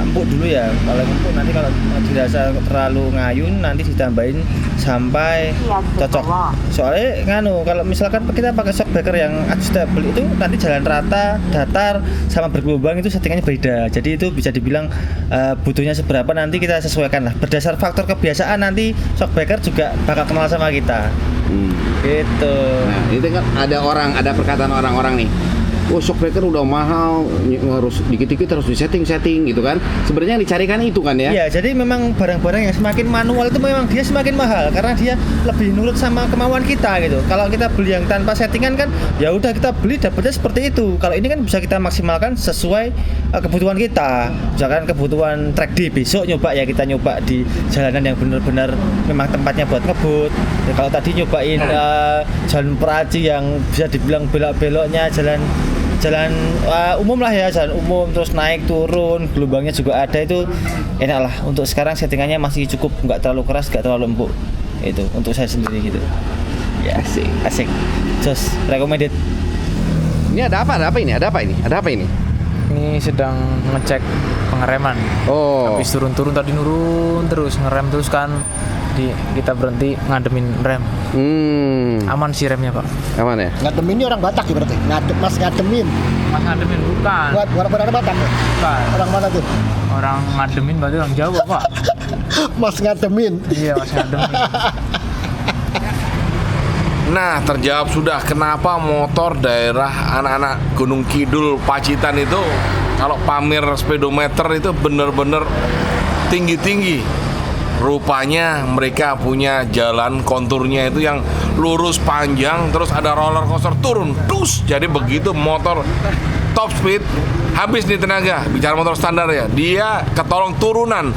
empuk dulu ya. Paling empuk, nanti kalau dirasa terlalu ngayun nanti ditambahin sampai cocok. Soalnya kalau misalkan kita pakai shockbreaker yang adjustable itu nanti jalan rata, datar, sama bergelombang itu settingannya beda. Jadi itu bisa dibilang butuhnya seberapa nanti kita sesuaikan lah. Berdasar faktor kebiasaan nanti shockbreaker juga bakal kenal sama kita. Gitu. Nah, itu kan ada perkataan orang-orang nih. Oh, shockbreaker udah mahal, harus dikit-dikit harus disetting gitu kan. Sebenarnya yang dicarikan itu kan ya. Iya, jadi memang barang-barang yang semakin manual itu memang dia semakin mahal karena dia lebih nurut sama kemauan kita gitu. Kalau kita beli yang tanpa settingan kan ya udah kita beli dapatnya seperti itu. Kalau ini kan bisa kita maksimalkan sesuai kebutuhan kita. Misalkan kebutuhan track day besok nyoba ya kita nyoba di jalanan yang benar-benar memang tempatnya buat ngebut. Ya, kalau tadi nyobain jalan Praci yang bisa dibilang belok-beloknya jalan umum lah ya, jalan umum terus naik turun, gelombangnya juga ada, itu enak lah. Untuk sekarang settingannya masih cukup, nggak terlalu keras, nggak terlalu empuk. Itu untuk saya sendiri gitu. Ya, asik. Just recommended. Ini ada apa ini? Ini sedang ngecek pengereman. Oh. Habis turun tadi nurun terus ngerem terus kan. Kita berhenti ngademin rem. Aman sih remnya, Pak. Aman ya? Ngademin ini orang Batak ya berarti? Mas ngademin. Mas ngademin bukan. Orang Batak ya? Bukan. Orang mana tuh? Orang ngademin berarti orang Jawa, Pak. Mas ngademin. Iya, Mas ngademin. Nah, terjawab sudah kenapa motor daerah anak-anak Gunung Kidul Pacitan itu kalau pamer speedometer itu bener-bener tinggi-tinggi. Rupanya mereka punya jalan konturnya itu yang lurus panjang, terus ada roller coaster turun, dus. Jadi begitu motor top speed, habis nih tenaga. Bicara motor standar ya, dia ketolong turunan,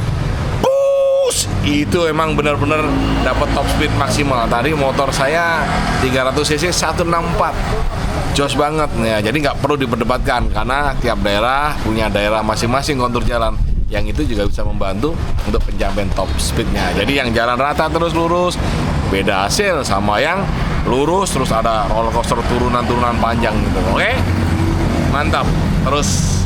bus. Itu emang benar-benar dapat top speed maksimal. Tadi motor saya 300 cc 164, jos banget ya. Jadi nggak perlu diperdebatkan karena tiap daerah punya daerah masing-masing kontur jalan. Yang itu juga bisa membantu untuk pencapaian top speednya. Jadi yang jalan rata terus lurus beda hasil sama yang lurus terus ada roller coaster turunan-turunan panjang gitu. Oke? Mantap. Terus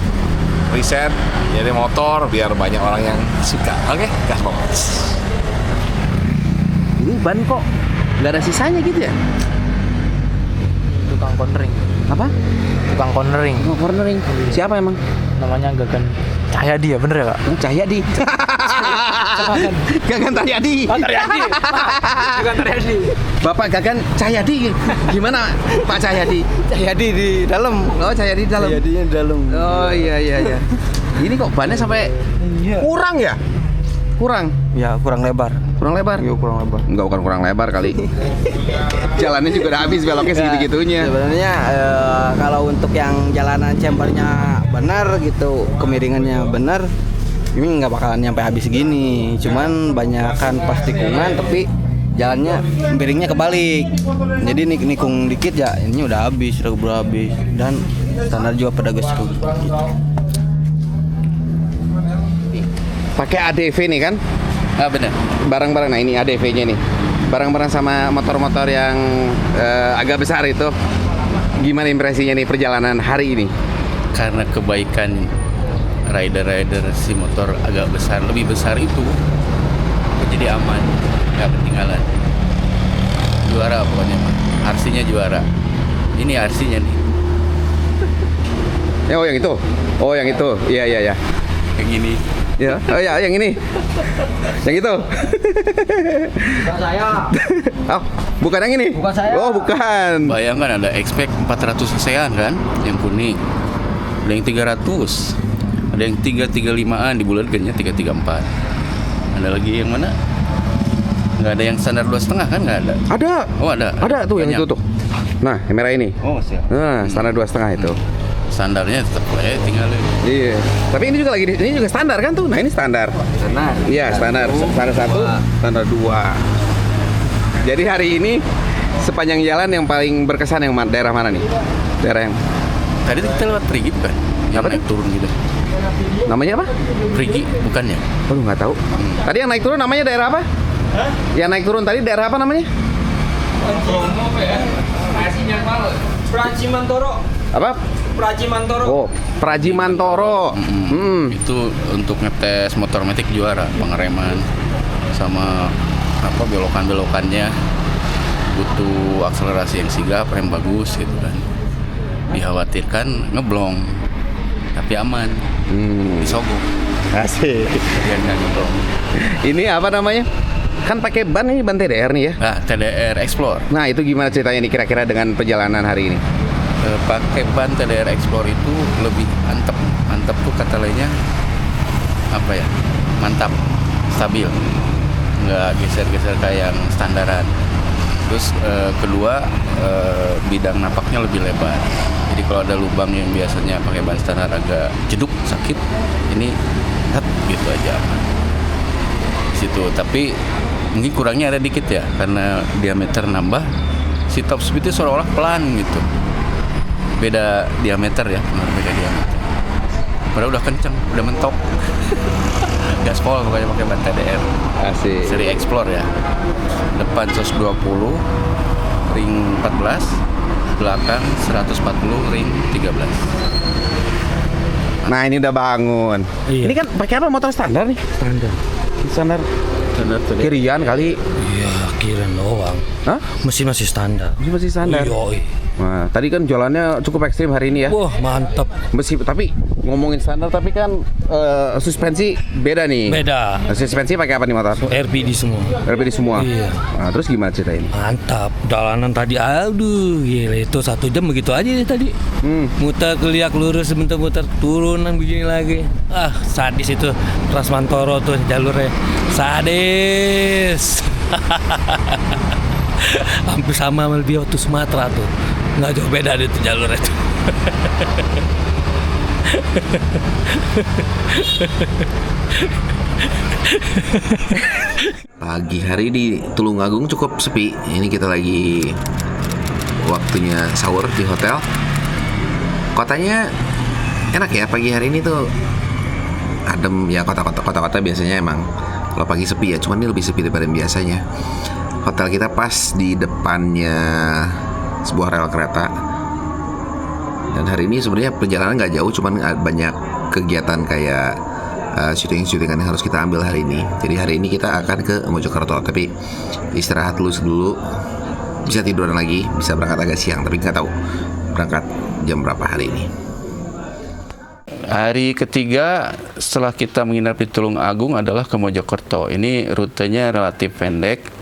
riset jadi motor biar banyak orang yang suka. Oke? Gaspol. Ini ban kok nggak ada sisanya gitu ya? Tukang cornering. Apa? Tukang cornering. Oh, cornering. Siapa emang? Namanya Gagan Cahyadi ya, bener ya, Kak? Cahyadi. Gagan Cahyadi. Oh, Cahyadi. Gagan Cahyadi. Bapak Gagan Cahyadi. Gimana Pak Cahyadi? Cahyadi di dalam. Oh, Cahyadi di dalam. Cahyadinya di dalam. Oh iya. Ini kok bannya sampai kurang ya? Kurang? Ya, kurang lebar. Kurang lebar? Iya, kurang lebar. Enggak, bukan kurang lebar kali. Jalannya juga udah habis, beloknya segitu-gitunya. Sebenarnya kalau untuk yang jalanan chambernya benar gitu, kemiringannya benar, ini nggak bakalan nyampe habis gini. Cuman banyakan pas tikungan, tapi jalannya miringnya kebalik. Jadi nikung dikit ya, ini udah habis, udah habis. Dan standar juga pada gesruk. Gitu. Pakai ADV nih kan? Ah benar. Barang-barang, nah ini ADV-nya nih. Barang-barang sama motor-motor yang agak besar itu. Gimana impresinya nih perjalanan hari ini? Karena kebaikan rider-rider si motor agak besar, lebih besar itu, jadi aman, nggak ketinggalan. Juara pokoknya, RC-nya juara. Ini RC-nya nih. Oh yang itu? Oh yang itu? Iya. Yang ini. Ya, oh ya yang ini. Yang itu. Bukan saya. Oh, bukan yang ini? Bukan saya. Oh, bukan. Bayangkan ada expect 400 cc-an kan, yang kuning. Ada yang 300. Ada yang 335-an di bulan gennya 334. Ada lagi yang mana? Nggak ada yang standar 2,5 kan, nggak ada. Ada. Oh, ada. Ada tuh yang Banyak. itu tuh. Nah, yang merah ini. Oh, siap. Nah, standar 2,5 itu. Standarnya tetap tinggalin. Iya. Tapi ini juga ini juga standar kan tuh. Nah, ini standar. Standar. Iya, standar. Standar 1, standar 2. Jadi hari ini sepanjang jalan yang paling berkesan yang daerah mana nih? Daerah yang Tadi kita lewat Prigi bukan? Yang Apa naik turun gitu. namanya apa? Prigi bukannya? Aduh, nggak tahu. Tadi yang naik turun namanya daerah apa? Yang naik turun tadi daerah apa namanya? Pracimantoro. Apa? Pracimantoro. Oh, Prajimantoro. Itu untuk ngetes motor matic juara, pengereman sama apa belokan-belokannya butuh akselerasi yang sigap, rem bagus gitu kan. Dikhawatirkan ngeblong, tapi aman. Disogok. Asik. Dia nggak ngeblong. Ini apa namanya? Kan pakai ban ini, ban TDR nih ya. Nah, TDR Explore. Nah, itu gimana ceritanya nih kira-kira dengan perjalanan hari ini? Pakai ban TDR Explore itu lebih mantep. Mantep tuh kata lainnya apa ya? Mantap, stabil, nggak geser-geser kayak yang standaran. Terus kedua bidang napaknya lebih lebar. Jadi kalau ada lubang yang biasanya pakai ban standar agak jeduk sakit, ini gitu aja situ. Tapi mungkin kurangnya ada dikit ya karena diameter nambah, si top speed itu seolah-olah pelan gitu. Beda diameter ya, beda diameter. Padahal udah kenceng, udah mentok. Gaspol pokoknya pakai ban TDR. Asik. Seri Explore ya. Depan 120, ring 14, belakang 140, ring 13. Nah, ini udah bangun. Iya. Ini kan pakai apa motor standar nih? Standar kirian kali. Iya, kirain doang. Hah? Mesin masih standar. Masih standar. Yoi. Nah, tadi kan jualannya cukup ekstrim hari ini ya. Wah, mantap. Tapi ngomongin standar tapi kan suspensi beda nih. Beda. Suspensi pakai apa nih motor? RPD semua. RPD semua. Iya. Nah, terus gimana ceritain? Mantap. Jalanan tadi, aduh, gila itu 1 jam begitu aja nih tadi. Muter keliak lurus, sebentar muter turunan begini lagi. Ah, sadis itu. Transmantoro tuh jalurnya. Sadis. Hampir sama sama dia waktu Sumatera tuh. Nggak jauh beda deh tuh jalurnya tuh. Pagi hari di Tulungagung cukup sepi. Ini kita lagi waktunya sahur di hotel. Kotanya enak ya pagi hari ini tuh. Adem ya, kota-kota biasanya emang kalau pagi sepi ya, cuman ini lebih sepi daripada biasanya. Hotel kita pas di depannya sebuah rel kereta. Dan hari ini sebenarnya perjalanan nggak jauh, cuman banyak kegiatan kayak syutingan yang harus kita ambil hari ini. Jadi hari ini kita akan ke Mojokerto, tapi istirahat dulu, bisa tiduran lagi, bisa berangkat agak siang, tapi nggak tahu berangkat jam berapa hari ini. Hari ketiga setelah kita menginap di Tulungagung adalah ke Mojokerto. Ini rutenya relatif pendek.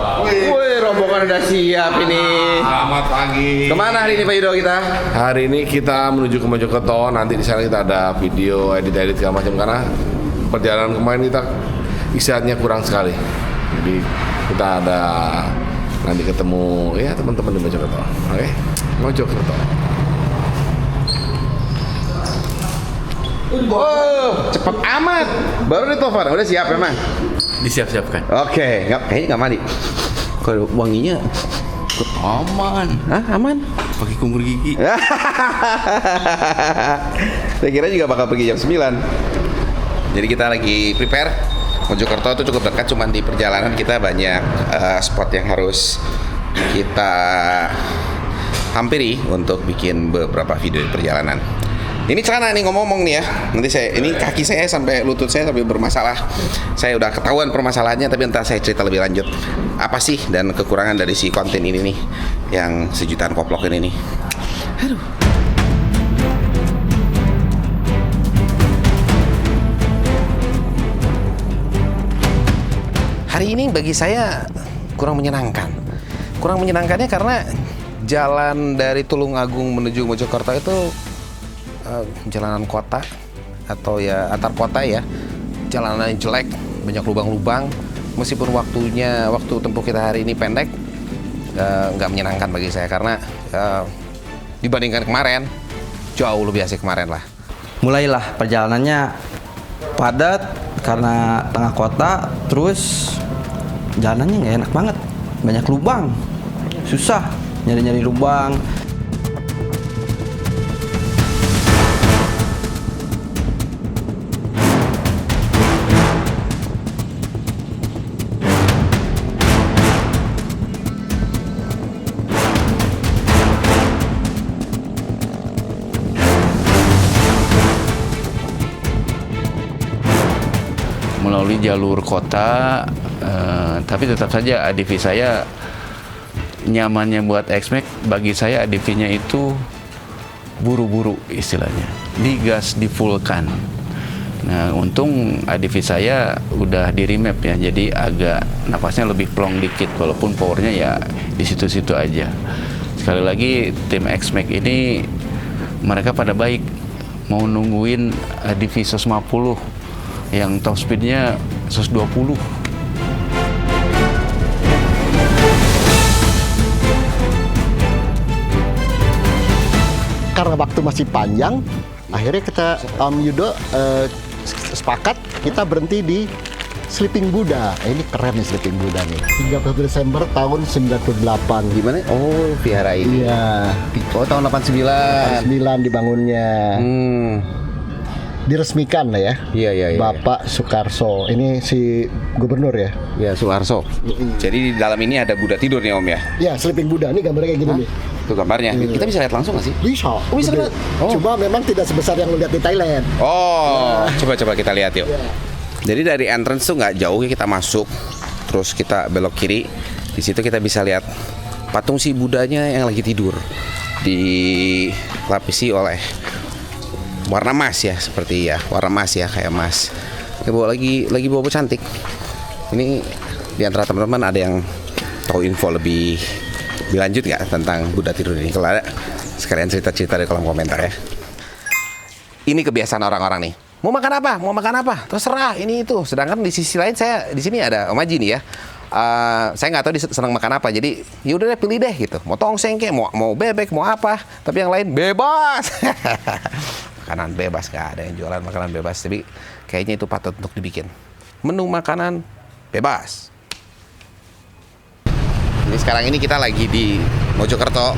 Woi, rombongan udah siap ini. Selamat pagi. Kemana hari ini Pak Yudo kita? Hari ini kita menuju ke Mojokerto. Nanti di sana kita ada video, edit segala macam, karena perjalanan kemarin kita istirahatnya kurang sekali. Jadi kita ada nanti ketemu ya teman-teman di Mojokerto. Oke, Mojokerto. Wow, cepet amat. Baru ditelepon, udah siap memang? Disiap-siapkan. Oke, kayaknya nggak mandi. Kalau wanginya Aman. Hah, aman? Pakai kumur gigi. Saya kira juga bakal pergi jam 9. Jadi kita lagi prepare. Mojokerto itu cukup dekat, cuman di perjalanan kita banyak spot yang harus kita hampiri untuk bikin beberapa video di perjalanan. Ini celana nih ngomong-ngomong nih ya. Nanti ini kaki saya sampai lutut saya sampai bermasalah. Saya udah ketahuan permasalahannya, tapi ntar saya cerita lebih lanjut. Apa sih dan kekurangan dari si konten ini nih yang sejutaan koplok ini nih. Aduh. Hari ini bagi saya kurang menyenangkan. Kurang menyenangkannya karena jalan dari Tulungagung menuju Mojokerto itu jalanan kota atau ya antar kota ya, jalanannya jelek, banyak lubang-lubang. Meskipun waktu tempuh kita hari ini pendek, nggak menyenangkan bagi saya karena dibandingkan kemarin jauh lebih asik kemarin lah. Mulailah perjalanannya padat karena tengah kota, terus jalanannya nggak enak banget, banyak lubang, susah nyari-nyari lubang. Melalui jalur kota, tapi tetap saja ADV saya nyamannya buat X-Max. Bagi saya ADV-nya itu buru-buru istilahnya, digas difulkan. Nah, untung ADV saya udah di remap ya, jadi agak napasnya lebih plong dikit, walaupun powernya ya di situ-situ aja. Sekali lagi tim X-Max ini mereka pada baik, mau nungguin ADV 150 yang top speednya 120. Karena waktu masih panjang, akhirnya kita Yudo sepakat kita berhenti di Sleeping Buddha. Ini keren nih Sleeping Buddha nih. 30 Desember tahun 98. Gimana? Oh, vihara ini. Iya. Oh, tahun 89. 89 dibangunnya. Diresmikan lah ya. Iya. Bapak Soekarso. Ini si gubernur ya. Ya, Soeharto. Jadi di dalam ini ada Buddha tidur nih Om ya? Ya, Sleeping Buddha. Ini gambarnya kayak gini nih. Tuh gambarnya. Kita bisa lihat langsung nggak sih? Bisa. Oh, bisa Gede. lihat. Oh. Cuma memang tidak sebesar yang lu lihat di Thailand. Oh, coba kita lihat yuk. Jadi dari entrance tuh nggak jauh, kita masuk, terus kita belok kiri. Di situ kita bisa lihat patung si Budanya yang lagi tidur, dilapisi oleh warna emas ya, seperti ya warna emas ya, kayak emas. Lagi bawa cantik. Ini di antara teman-teman ada yang tahu info lebih lanjut nggak tentang Buddha tidur ini? Kalau ada, sekalian cerita-cerita di kolom komentar ya. Ini kebiasaan orang-orang nih. Mau makan apa? Terserah ini itu. Sedangkan di sisi lain saya di sini ada Om Haji nih ya. Saya nggak tahu dia senang makan apa. Jadi ya udah deh, pilih deh gitu. Mau tongseng kek, mau bebek, mau apa. Tapi yang lain bebas. Makanan bebas, nggak ada yang jualan makanan bebas. Tapi kayaknya itu patut untuk dibikin. Menu makanan bebas. Ini sekarang ini kita lagi di Mojokerto,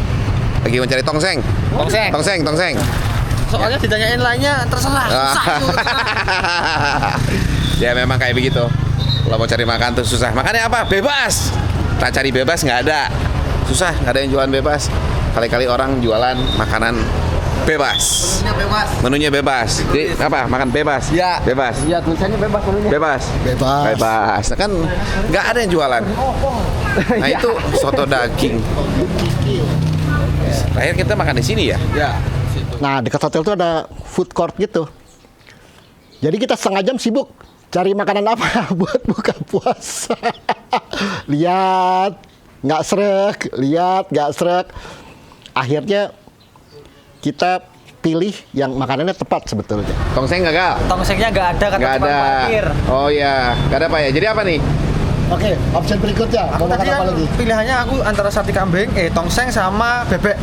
lagi mencari tongseng. Soalnya ditanyain lainnya terserah. Ya memang kayak begitu. Kalau mau cari makan tuh susah. Makannya apa? Bebas. Tak cari bebas nggak ada. Susah, nggak ada yang jualan bebas. Kali-kali orang jualan makanan bebas. Menunya bebas. Jadi apa? Makan bebas. Ya. Bebas. Iya, tulisannya bebas menunya. Bebas. Nah, kan nggak ada yang jualan. Nah itu soto daging. Terakhir kita makan di sini ya. Nah, dekat hotel tuh ada food court gitu. Jadi kita setengah jam sibuk cari makanan apa buat buka puasa. Lihat, nggak srek. Akhirnya kita pilih yang makanannya tepat sebetulnya. Tongseng gagal? Tongsengnya nggak ada, kata Nggak tukang ada. parkir. Oh iya, nggak ada apa ya? Jadi apa nih? Oke, option berikutnya. Mau makan Tadi apa kan lagi? pilihannya aku antara sate kambing, tongseng sama bebek.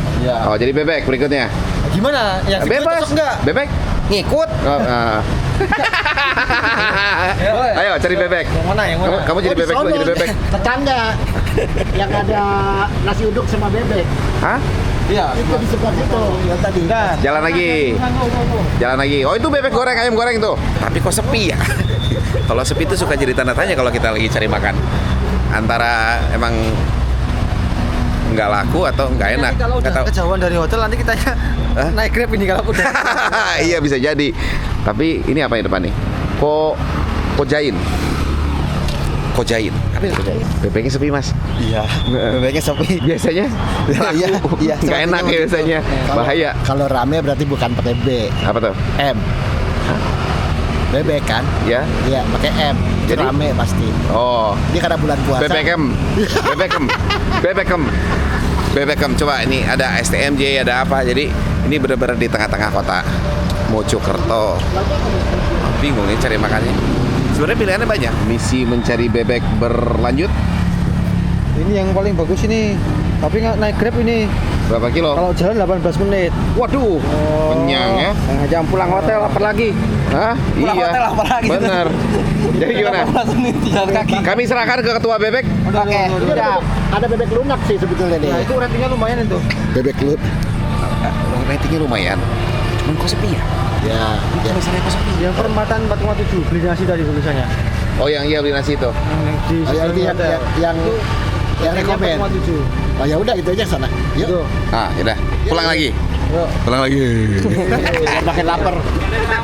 Oh jadi bebek berikutnya. Gimana? Yang Bebas. cocok nggak? Bebek? Ngikut. Ayo cari bebek. Yang mana? Kamu jadi bebek, lu jadi bebek. Tetangga yang ada nasi uduk sama bebek. Hah? Iya. Itu di sebelah situ yang tadi. Jalan lagi. Oh itu bebek goreng, ayam goreng tuh. Tapi kok sepi ya? Kalau sepi itu suka jadi tanda tanya kalau kita lagi cari makan. Antara emang nggak laku atau nggak enak. Kalau Nggak udah tahu. kejauhan dari hotel nanti kita naik Grab ini kalau udah. Iya bisa jadi. Tapi ini apa yang depan nih? Kojain. Apa itu kojain? Bebeknya sepi mas. Iya. Bebeknya sepi. Biasanya laku. Iya. Nggak enak ya biasanya. Bahaya. Kalau rame berarti bukan pakai B. Apa tuh? M. Bebek kan? Ya. Iya, pakai M. Itu Jadi? rame pasti. Oh. Ini karena bulan puasa. Bebekem. Coba ini ada STMJ, ada apa. Jadi ini benar-benar di tengah-tengah kota Mojokerto. Bingung nih cari makannya. Sebenarnya pilihannya banyak. Misi mencari bebek berlanjut. Ini yang paling bagus ini. Tapi nggak naik Grab ini. Berapa kilo? Kalau jalan 18 menit. Waduh, kenyang ya. Jam pulang hotel lapar lagi. Hah? Pulang Iya. hotel lapar lagi. Bener. Jadi gimana? 18 menit jalan kaki. Kami serahkan ke ketua bebek. Oke, udah. Ada bebek lunak sih sebetulnya nih. Nah, itu ratingnya lumayan itu. Bebek lunak. Ratingnya lumayan. Cuman kok sepi ya? Ya. Yang perempatan 4,7 beli nasi tadi tulisannya. Oh yang iya beli nasi itu. Di Oh, ya, itu yang rekomen. 4,7. Oh ya udah itu aja sana. Yuk. Ah, yaudah. Pulang lagi. Pulang lagi. Makin lapar.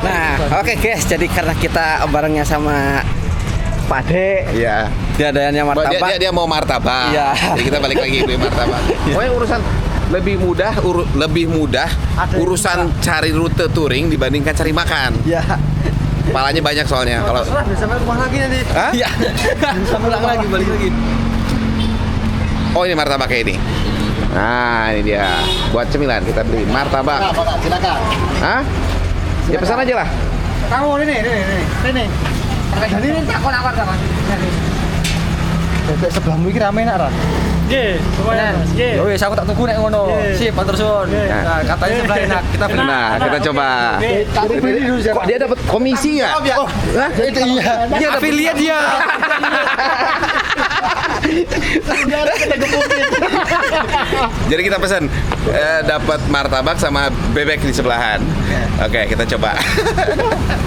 Nah, oke guys, jadi karena kita barengnya sama Pak De, Iya. dia adanya martabak. Dia mau martabak. Iya. Jadi kita balik lagi beli martabak. Pokoknya urusan lebih mudah urusan cari rute touring dibandingkan cari makan. Ya. Palanya banyak soalnya. Kalau Terserah, bisa sampai rumah lagi nanti. Hah? Iya. Bisa pulang lagi, balik lagi. Oh ini martabak kayak ini. Nah ini dia. Buat cemilan kita beli martabak. Pak, silakan. Hah? Ya pesan aja lah. Kamu ini. Jadi ini takon apa kan? Bebek sebelahmu iki rame nak ra? Nggih, lumayan. Nggih. Ya wis aku tak tunggu nek ngono. Sip, matur suwun. Nah, katanya sebelah enak. Kita beli. Nah kita coba. Kok dia dapat komisi nggak? Oh, Hah? itu iya. Dia Afiliat dia. Jadi kita pesan dapat martabak sama bebek di sebelahan. Oke, kita coba.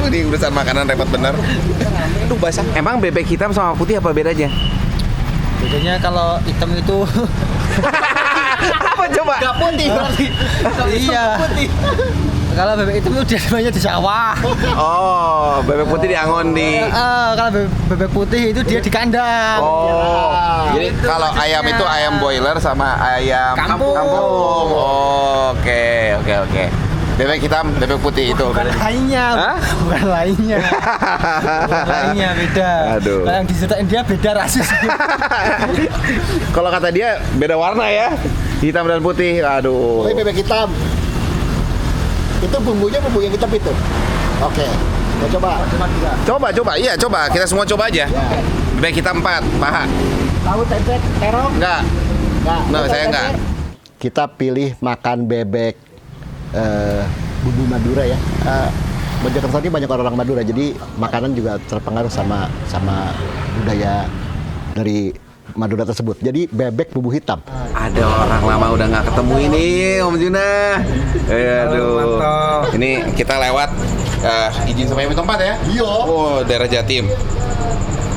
Ini urusan makanan repot bener. Aduh basah. Emang bebek hitam sama putih apa bedanya? Bedanya kalau hitam itu Apa coba? Gak putih berarti. Iya. Kalau bebek hitam itu dia namanya di sawah. Oh, bebek putih di Angon di. Kalau bebek putih itu dia di kandang. Oh, jadi kalau ayam itu ayam boiler sama ayam Kampung. Oke. Bebek hitam, bebek putih itu. Bukan lainnya. Hah? Bukan lainnya. Bukan lainnya beda. Aduh. Kalau yang diceritain dia beda rasis. Kalau kata dia beda warna ya, hitam dan putih. Aduh. Ini bebek hitam. Itu bumbunya bumbu yang hitam itu. Oke. Mau coba? Coba. Iya, coba. Kita semua coba aja. Bebek hitam 4, paha. Tahu tempe terong? Enggak. No, saya enggak. Kita pilih makan bebek bumbu Madura ya. Mojokerto ini banyak orang Madura, jadi makanan juga terpengaruh sama budaya dari Madura tersebut. Jadi bebek bumbu hitam. Ada orang lama udah nggak ketemu ini, Om Juna. Aduh. Ini kita lewat izin sampai tempat ya? Iya. Oh, daerah Jatim.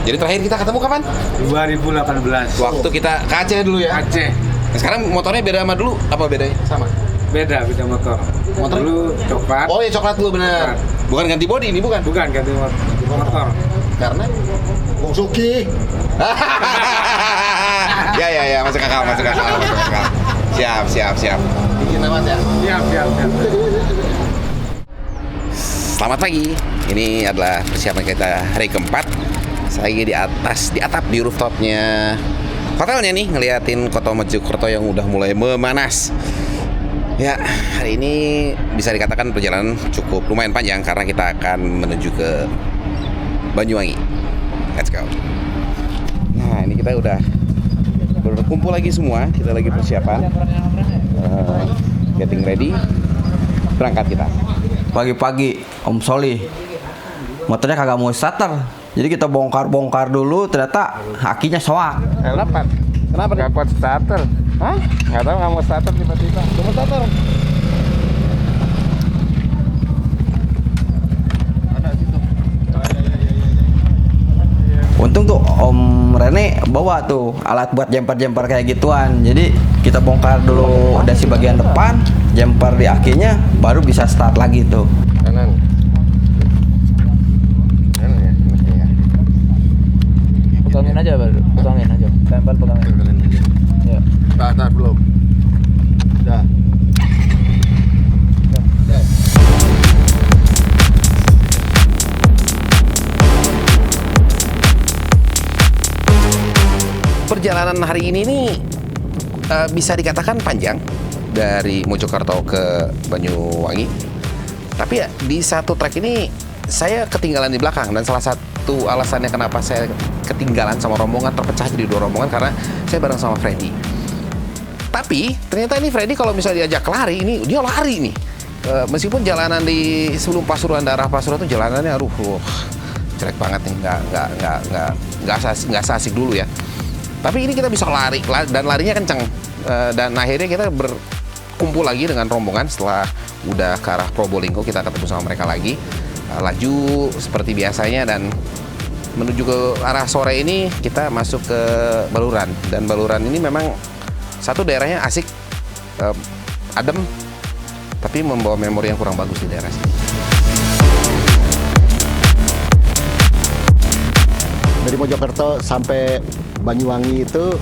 Jadi terakhir kita ketemu kapan? 2018. Waktu kita ke Aceh dulu ya? Aceh. Nah, sekarang motornya beda sama dulu? Apa bedanya? Sama? Beda motor. Motor Dulu coklat. Oh ya coklat dulu bener. Bukan ganti bodi ini bukan? Bukan ganti motor. Karena? Wong Suki. Ya, masuk akal. Siap. Bikin nama ya? Siap. Selamat pagi. Ini adalah persiapan kita hari keempat. Saya lagi di atap di rooftopnya hotelnya nih, ngeliatin kota Mojokerto yang udah mulai memanas. Ya, hari ini bisa dikatakan perjalanan cukup lumayan panjang karena kita akan menuju ke Banyuwangi. Let's go. Nah, ini kita udah berkumpul lagi semua. Kita lagi persiapan, getting ready, berangkat kita. Pagi-pagi Om Soli motornya kagak mau starter. Jadi kita bongkar dulu, ternyata akinya soak. Kenapa? Nggak kuat starter. Hah? Nggak tahu, nggak mau starter tiba-tiba. Nggak mau starter. Untung tuh Om Rene bawa tuh alat buat jumper kayak gituan. Jadi kita bongkar dulu dasi bagian depan, jumper di akinya, baru bisa start lagi tuh. Kanan ya. Pegangin aja baru, pegangin aja. Tempel pegangin. Ya. Nah, belum. Udah. Perjalanan hari ini nih bisa dikatakan panjang dari Mojokerto ke Banyuwangi. Tapi ya di satu trek ini saya ketinggalan di belakang, dan salah satu alasannya kenapa saya ketinggalan sama rombongan, terpecah jadi 2 rombongan, karena saya bareng sama Freddy. Tapi ternyata ini Freddy kalau misalnya diajak lari, ini dia lari nih. Meskipun jalanan di sebelum Pasuruan, daerah Pasuruan itu jalanannya jelek banget nih, nggak asik dulu ya. Tapi ini kita bisa lari dan larinya kenceng, dan akhirnya kita berkumpul lagi dengan rombongan setelah udah ke arah Probolinggo. Kita ketemu sama mereka lagi, laju seperti biasanya, dan menuju ke arah sore ini kita masuk ke Baluran. Dan Baluran ini memang satu daerahnya asik, adem, tapi membawa memori yang kurang bagus di daerah sini. Dari Mojokerto sampai Banyuwangi itu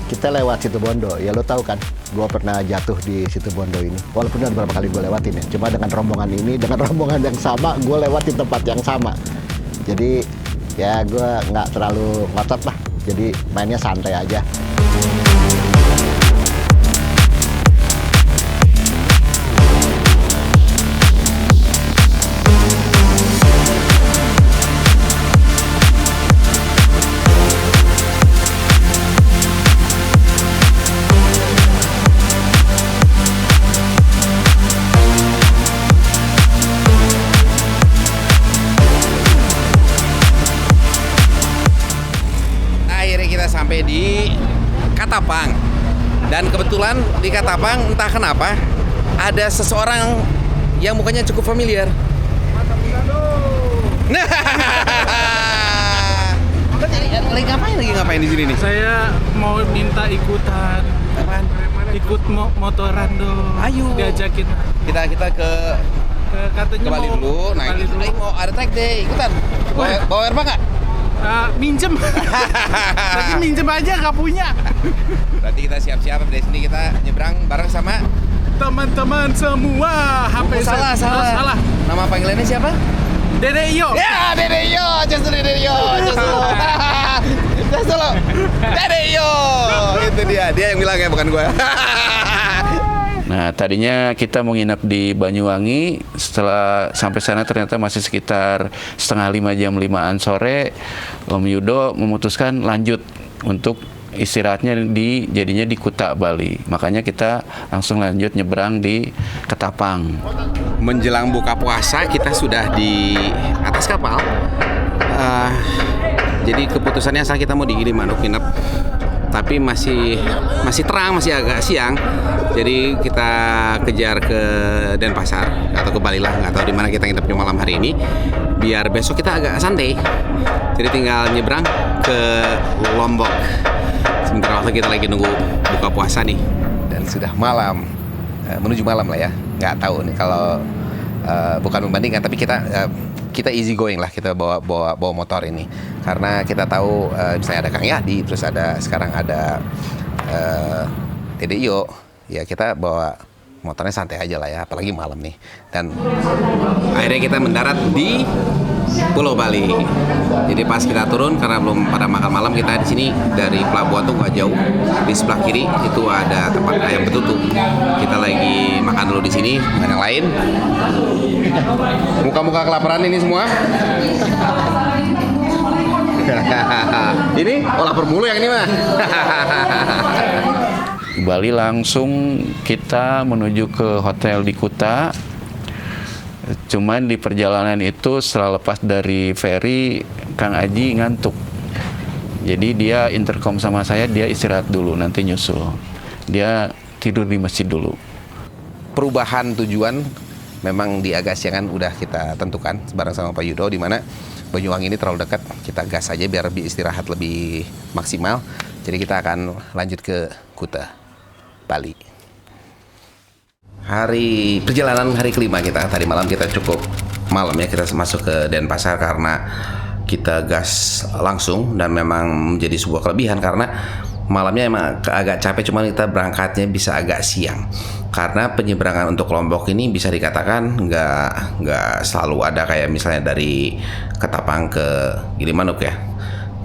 kita lewat Situbondo. Ya lo tahu kan, gue pernah jatuh di Situbondo ini. Walaupun udah beberapa kali gue lewatin ya. Cuma dengan rombongan ini, dengan rombongan yang sama, gue lewatin tempat yang sama. Jadi ya gue nggak terlalu ngotot lah. Jadi mainnya santai aja. Sampai di Katapang, dan kebetulan di Katapang entah kenapa ada seseorang yang mukanya cukup familiar. Nah, lagi ngapain di sini nih? Saya mau minta ikutan. Apaan? ikut motoran dong. Ayo. Diajakin. Kita ke Katanya Bali mau dulu. Nah, Bali ini dulu. mau ada track day, ikutan. Bawa air nggak? Minjem. Tapi minjem aja nggak punya. Berarti kita siap-siap dari sini kita nyebrang bareng sama Teman-teman semua. HP salah. Nama panggilannya siapa? Dede Iyo. Ya, Dede Iyo. Just dulu. Dede Iyo. Itu dia yang bilang ya, bukan gue. Nah, tadinya kita mau nginep di Banyuwangi. Setelah sampai sana ternyata masih sekitar 4:30 jam 5-an sore. Om Yudo memutuskan lanjut untuk istirahatnya jadinya di Kuta, Bali. Makanya kita langsung lanjut nyebrang di Ketapang. Menjelang buka puasa kita sudah di atas kapal. Jadi keputusannya asal kita mau di Gilimanuk nginep. Tapi masih terang, masih agak siang. Jadi kita kejar ke Denpasar atau ke Bali lah, nggak tahu di mana kita nginepnya malam hari ini. Biar besok kita agak santai. Jadi tinggal nyebrang ke Lombok. Sementara waktu kita lagi nunggu buka puasa nih, dan sudah malam, menuju malam lah ya. Nggak tahu nih kalau bukan membandingkan, tapi kita easy going lah, kita bawa motor ini karena kita tahu misalnya ada Kang Yadi, terus sekarang ada Dede Iyo, ya kita bawa motornya santai aja lah ya, apalagi malam nih. Dan akhirnya kita mendarat di Pulau Bali. Jadi pas kita turun karena belum pada makan malam, kita di sini dari pelabuhan tuh gak jauh. Di sebelah kiri itu ada tempat ayam betutu. Kita lagi makan dulu di sini, makan yang lain. Muka-muka kelaparan ini semua. Ini lapar mulu yang ini mah. Bali langsung kita menuju ke hotel di Kuta. Cuman di perjalanan itu setelah lepas dari ferry, Kang Aji ngantuk. Jadi dia intercom sama saya, dia istirahat dulu, nanti nyusul. Dia tidur di masjid dulu. Perubahan tujuan memang di agak siangan udah kita tentukan bareng sama Pak Yudo, di mana Banyuwangi ini terlalu dekat, kita gas aja biar istirahat lebih maksimal. Jadi kita akan lanjut ke Kuta, Bali. Perjalanan hari kelima kita, tadi malam kita cukup malam ya, kita masuk ke Denpasar karena kita gas langsung, dan memang menjadi sebuah kelebihan karena malamnya emang agak capek, cuman kita berangkatnya bisa agak siang karena penyeberangan untuk Lombok ini bisa dikatakan nggak selalu ada kayak misalnya dari Ketapang ke Gilimanuk ya.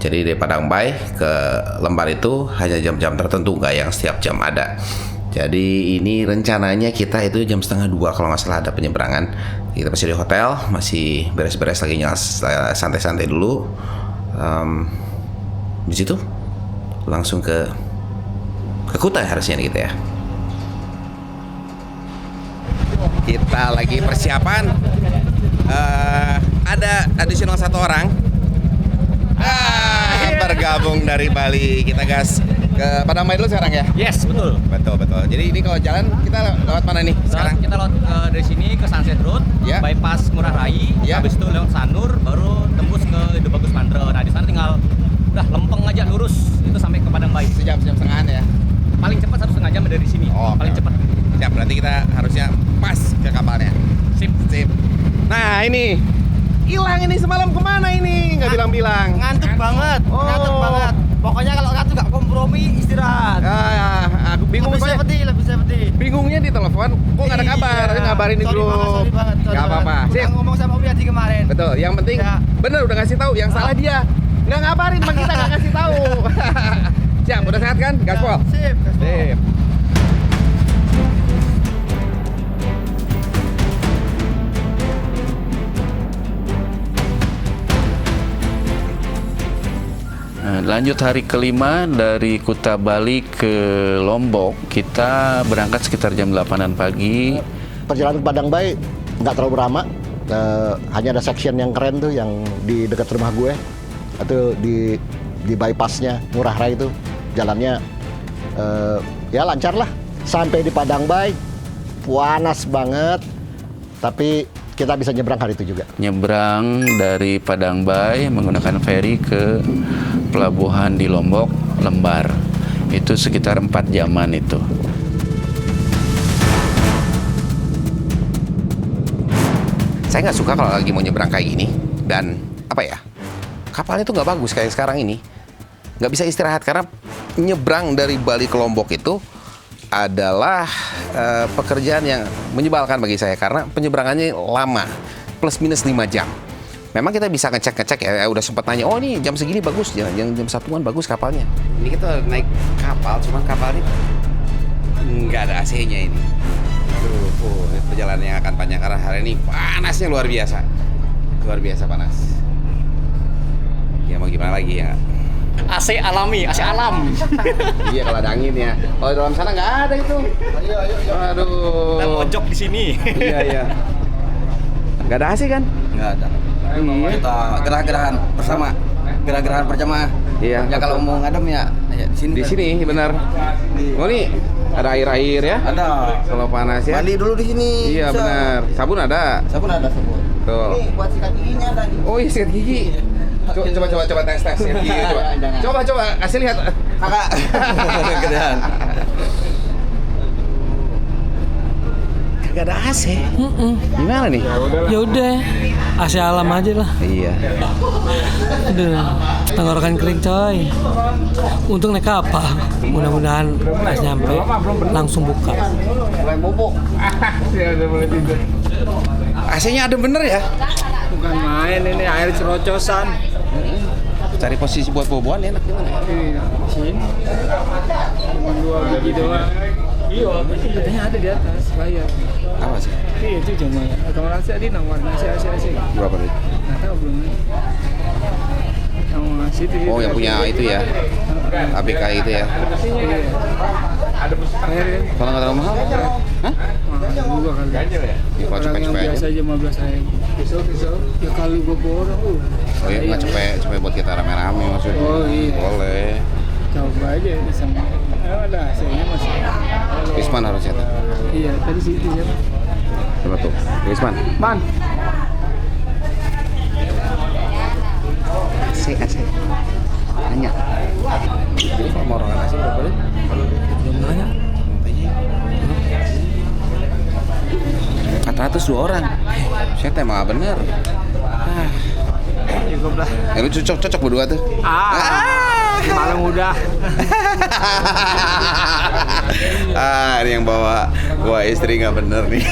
Jadi dari Padang Bay ke Lembar itu hanya jam-jam tertentu, nggak yang setiap jam ada. Jadi ini rencananya kita itu jam 1:30 kalau nggak salah ada penyeberangan. Kita masih di hotel, masih beres-beres lagi, santai-santai dulu. Di situ langsung ke Kuta harusnya nih kita ya. Kita lagi persiapan. Ada additional 1 orang. Bergabung dari Bali. Kita gas ke Padang Bay dulu sekarang ya? Yes, betul. Betul. Jadi ini kalau jalan kita lewat mana nih sekarang? Kita lewat dari sini ke Sunset Road, bypass Ngurah Rai, habis itu lewat Sanur, baru tembus ke Ide Bagus Mandra. Nah di sana tinggal udah lempeng aja lurus itu sampai ke Padang Bay. Sejam setengahan ya? Paling cepat 1,5 jam dari sini. Paling cepat. Siap, berarti kita harusnya pas ke kapalnya. Sip. Nah ini hilang ini semalam kemana ini? Nggak bilang-bilang. Ngantuk banget. Pokoknya kalau ngantuk nggak kompromi, istirahat. Aku bingung lebih safety. Bingungnya di telepon, kok nggak ada kabar? Ngabarin di grup. Nggak apa-apa. Sip. Ngomong sama Om Yadi kemarin. Betul. Yang penting bener udah ngasih tahu. Yang salah dia nggak ngabarin, bang, kita nggak ngasih tahu. Siap, udah sehat kan? Gaspol. Sip. Lanjut hari kelima dari Kuta Bali ke Lombok, kita berangkat sekitar jam 8-an pagi. Perjalanan ke Padang Bay nggak terlalu lama, hanya ada section yang keren tuh yang di dekat rumah gue, atau di bypassnya Ngurah Rai itu jalannya ya lancar lah. Sampai di Padang Bay panas banget, tapi kita bisa nyebrang hari itu juga. Nyebrang dari Padang Bay menggunakan ferry ke pelabuhan di Lombok, Lembar. Itu sekitar 4 jaman itu. Saya nggak suka kalau lagi mau nyebrang kayak gini. Dan apa ya, kapalnya tuh nggak bagus kayak sekarang ini. Nggak bisa istirahat karena nyebrang dari Bali ke Lombok itu adalah pekerjaan yang menyebalkan bagi saya karena penyeberangannya lama, plus minus 5 jam. Memang kita bisa ngecek ya, udah sempat nanya, oh ini jam segini bagus, jam 1-an bagus kapalnya. Ini kita naik kapal, cuman kapal ini nggak ada AC-nya ini. Perjalanan yang akan panjang karena hari ini panasnya luar biasa. Luar biasa panas. Ya mau gimana lagi ya? AC alami, AC alam. Iya kalau ada angin ya. Oh dalam sana nggak ada itu. Ayo. Aduh. Kita mojok di sini. Iya. Nggak ada AC kan? Nggak ada. Kita gerah-gerahan bersama, gerah-gerahan berjamaah. Iya. Ya kalau mau ngadem ya di sini. Di sini benar. Oh nih ada air ya? Ada. Kalau panas ya. Mandi dulu di sini. Iya bisa. benar. Sabun ada. Sabun ada sabun. Tuh. Ini buat sikat giginya ada nih. Oh iya sikat gigi. Coba tes sikat gigi coba. Coba kasih lihat. Kakak. Gedean. Gak ada AC. Gimana nih? Ya udah, AC alam aja lah. Iya. Udah, tenggorokan kering coy. Untung naik kapal. Mudah-mudahan pas nyampe langsung buka. Mulai bubuk. AC-nya ada bener ya? Bukan main ini air cerocosan. Cari posisi buat boboan enak gimana ya? Iya, sini. Cuma 2 biji doang. Iya, katanya ada di atas layar. Apa sih? Iya itu cuma orang tadi nawarin AC. Berapa nih? Nggak tahu belum. Yang ngasih itu. Oh yang punya itu ya? ABK itu ya? Iya. Bayar ya? Kalau nggak terlalu mahal? Hah? Mahal juga kali. Ya, kalau Orang yang cepet-cepet biasa aja. aja 15 saya. Ya kali beberapa orang. Oh iya nggak cepet buat kita rame-rame maksudnya? Oh iya. Boleh. Coba aja sama. Ada AC-nya masih. Wisman harusnya tuh. Iya, tadi situ siapa? Coba tuh, Wisman. Man. AC. Tanya. Jadi kalau mau orang AC udah boleh? Belum nanya. 400 2 orang. Saya emang nggak bener. Cukup lah. Lu cocok berdua tuh. Malam udah. Ini yang bawa istri nggak bener nih.